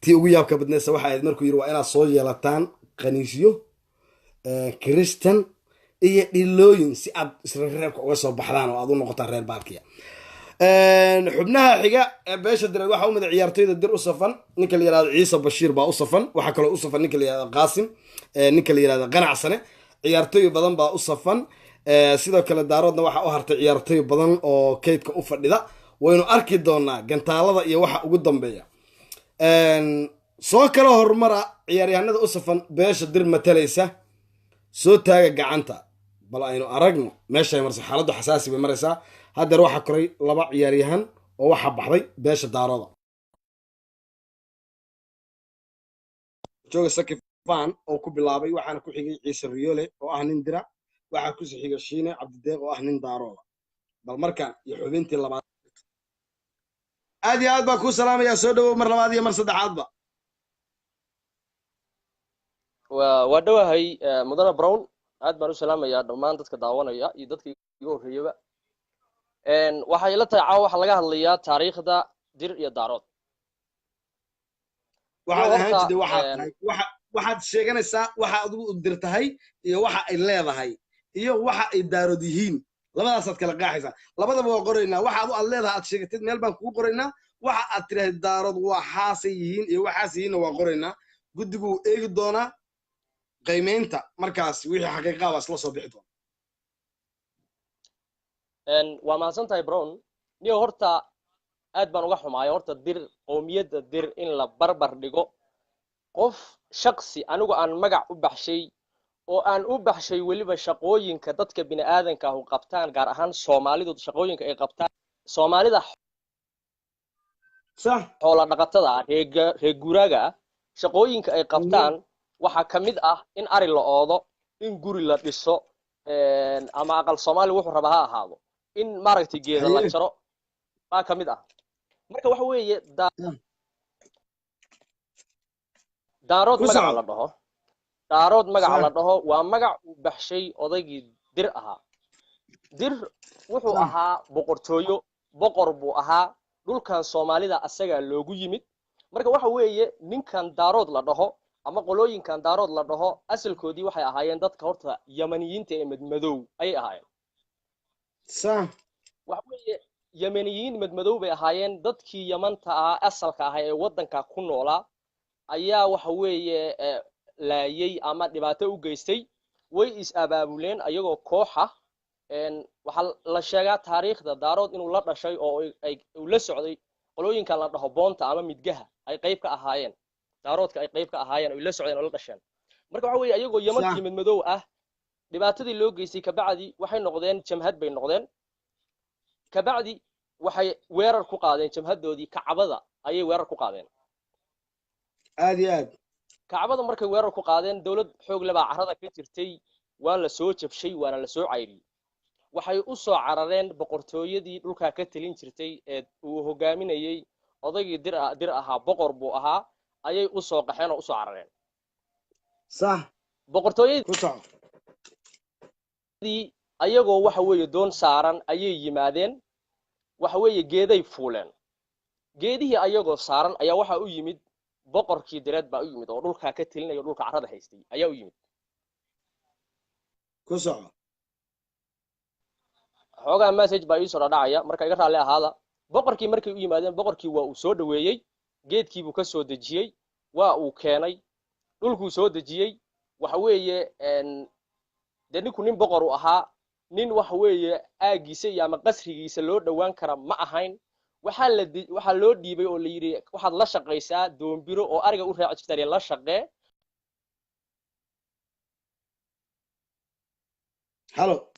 tii ugu yaabka badnaysa waxa ahayd markuu yidhi waa inaad soo yeelataan kaniisyo kristan iyo dhilooyin si aad isreerreebka uga soo baxdaan oo aad u noqotaan reer baalkiya xubnaha xiga ee beesha direed waxa u mid ciyaartoyda dir u safan ninka la yiraahdo Ciise Bashiir baa u safan waxa kale u safan ninka la yiraahdo Qaasim ninka la yiraahdo Qanacsane ciyaartoy badan baa u safan sidoo kale daaroodna waxa u hartay ciyaartoy badan oo kaydka u fadhida waynu arki doonaa gantaalada iyo waxa ugu dambeeya soo kala hormara ciyaaryahanada u safan beesha dir matalaysa soo taaga gacanta bal aynu aragno meesha marsa xaaladdu xasaasi bay maraysaa hadda waxa koray laba ciyaaryahan oo waxa baxday beesha daarooda jooga sakifaan oo ku bilaabay waxaana ku xigay Ciise Riyoole oo ah nin dira waxa ku sii xigay Shiine Cabdideeq oo ah nin daarooda bal markaan iyo xubintii labaad aad iyo aad baa ku salaamaya soo dhawow mar labaad iyo mar saddexaadba waa dhawahay mudane brown aad baan u salaamayaa dhammaan dadka daawanaya iyo dadka igu horreeyaba waxay la tahay waxa laga hadlayaa taariikhda dir iyo daarood waxaad sheeganaysaa waxa adigu u dirtahay iyo waxa ay leedahay iyo waxa ay daarood yihiin labadaasaad kala qaaxaysaa labadaba waa qoraynaa waxa aad leedahay aad sheegatid meel baan kugu qoraynaa waxa aad tiraahday daarood waxaasay yihiin iyo waxaas yihiinna waa qoraynaa guddigu wuu eegi doonaa qiimeynta markaas wixii xaqiiqa ah isla soo bixi doona waa mahadsan tahay brown niyo horta aad baan uga xumaaya horta dir qowmiyadda dir in la barbar dhigo qof shaksi anigu aan magac u baxshay oo aan u baxshay weliba shaqooyinka dadka bini'aadanka ah u qabtaan gaar ahaan soomaalidu shaqooyinka ay qabtaan soomaalida صح xoola dhaqatada ah reer guuraaga ah shaqooyinka ay qabtaan waxaa ka mid ah in ari la oodo in guri la dhiso ama aqal soomaali wuxuu rabaa ha ahaado in maaragtay geeda la jaro baa ka mid ah marka waxa weeye daarood magaca la dhaho daarood magaca la dhaho waa magac uu baxshay odaygii dir ahaa dir wuxuu ahaa boqortooyo boqor buu ahaa dhulkan soomaalida asaga loogu yimid marka waxa weeye ninkan daarood la dhaho ama qolooyinkan daarood la dhaho asalkoodii waxay ahaayeen dadka horta yamaniyiinta ee madmadow ayay ahaayeen صح waxa weeye yamaniyiin madmadow bay ahaayeen dadkii yamanta ah asalka ah ee waddanka ku noolaa ayaa waxa weeye laayay ama dhibaato u geystay way is abaabuleen ayagoo koox ah waxaa la sheegaa taariikhda daarood inuu la dhashay oo uu la socday qolooyinkan la dhaho boonta ama midgaha ay qayb ka ahaayeen daaroodka ay qayb ka ahaayeen oo la socdeen oo la dhasheen marka waxa weeye ayagoo yamantii madmadow ah dhibaatadii loo geystay kabacdi waxay noqdeen jamhad bay noqdeen kabacdi waxay weerar ku qaadeen jamhadoodii kacbada ayay weerar ku qaadeen aad iyo aad kacbada markay weerar ku qaadeen dawlad xoog leh baa carrada ka jirtay waa la soo jabshay waana la soo cayriyey waxay u soo carareen boqortooyadii dhulkaa ka talin jirtay ee uu hogaaminayey odaygii dir ahaa boqor buu ahaa ayay u soo qaxeen oo u soo carareen صح boqortooyadii ayagoo waxa weeye doon saaran ayay yimaadeen waxa weeye geeday fuuleen geedihii ayagoo saaran ayaa waxa u yimid boqorkii direed baa u yimid oo dhulkaa ka talinaya dhulka carrada haystay ayaa u yimid ku soco xoogaa message baa ii soo dhacaya marka iga raalli ahaada boqorkii markay u yimaadeen boqorkii waa uu soo dhaweeyey geedkii buu ka soo dejiyey waa uu keenay dhulkuu soo dejiyey waxa weeye dee ninku nin boqor u ahaa nin waxa weeye aagiisa iyo ama qasrigiisa loo dhowaan kara ma ahayn waxaa loo dhiibay oo la yidhi waxaad la shaqaysaa doombiro oo ariga u raaci jirtaan la shaqee halo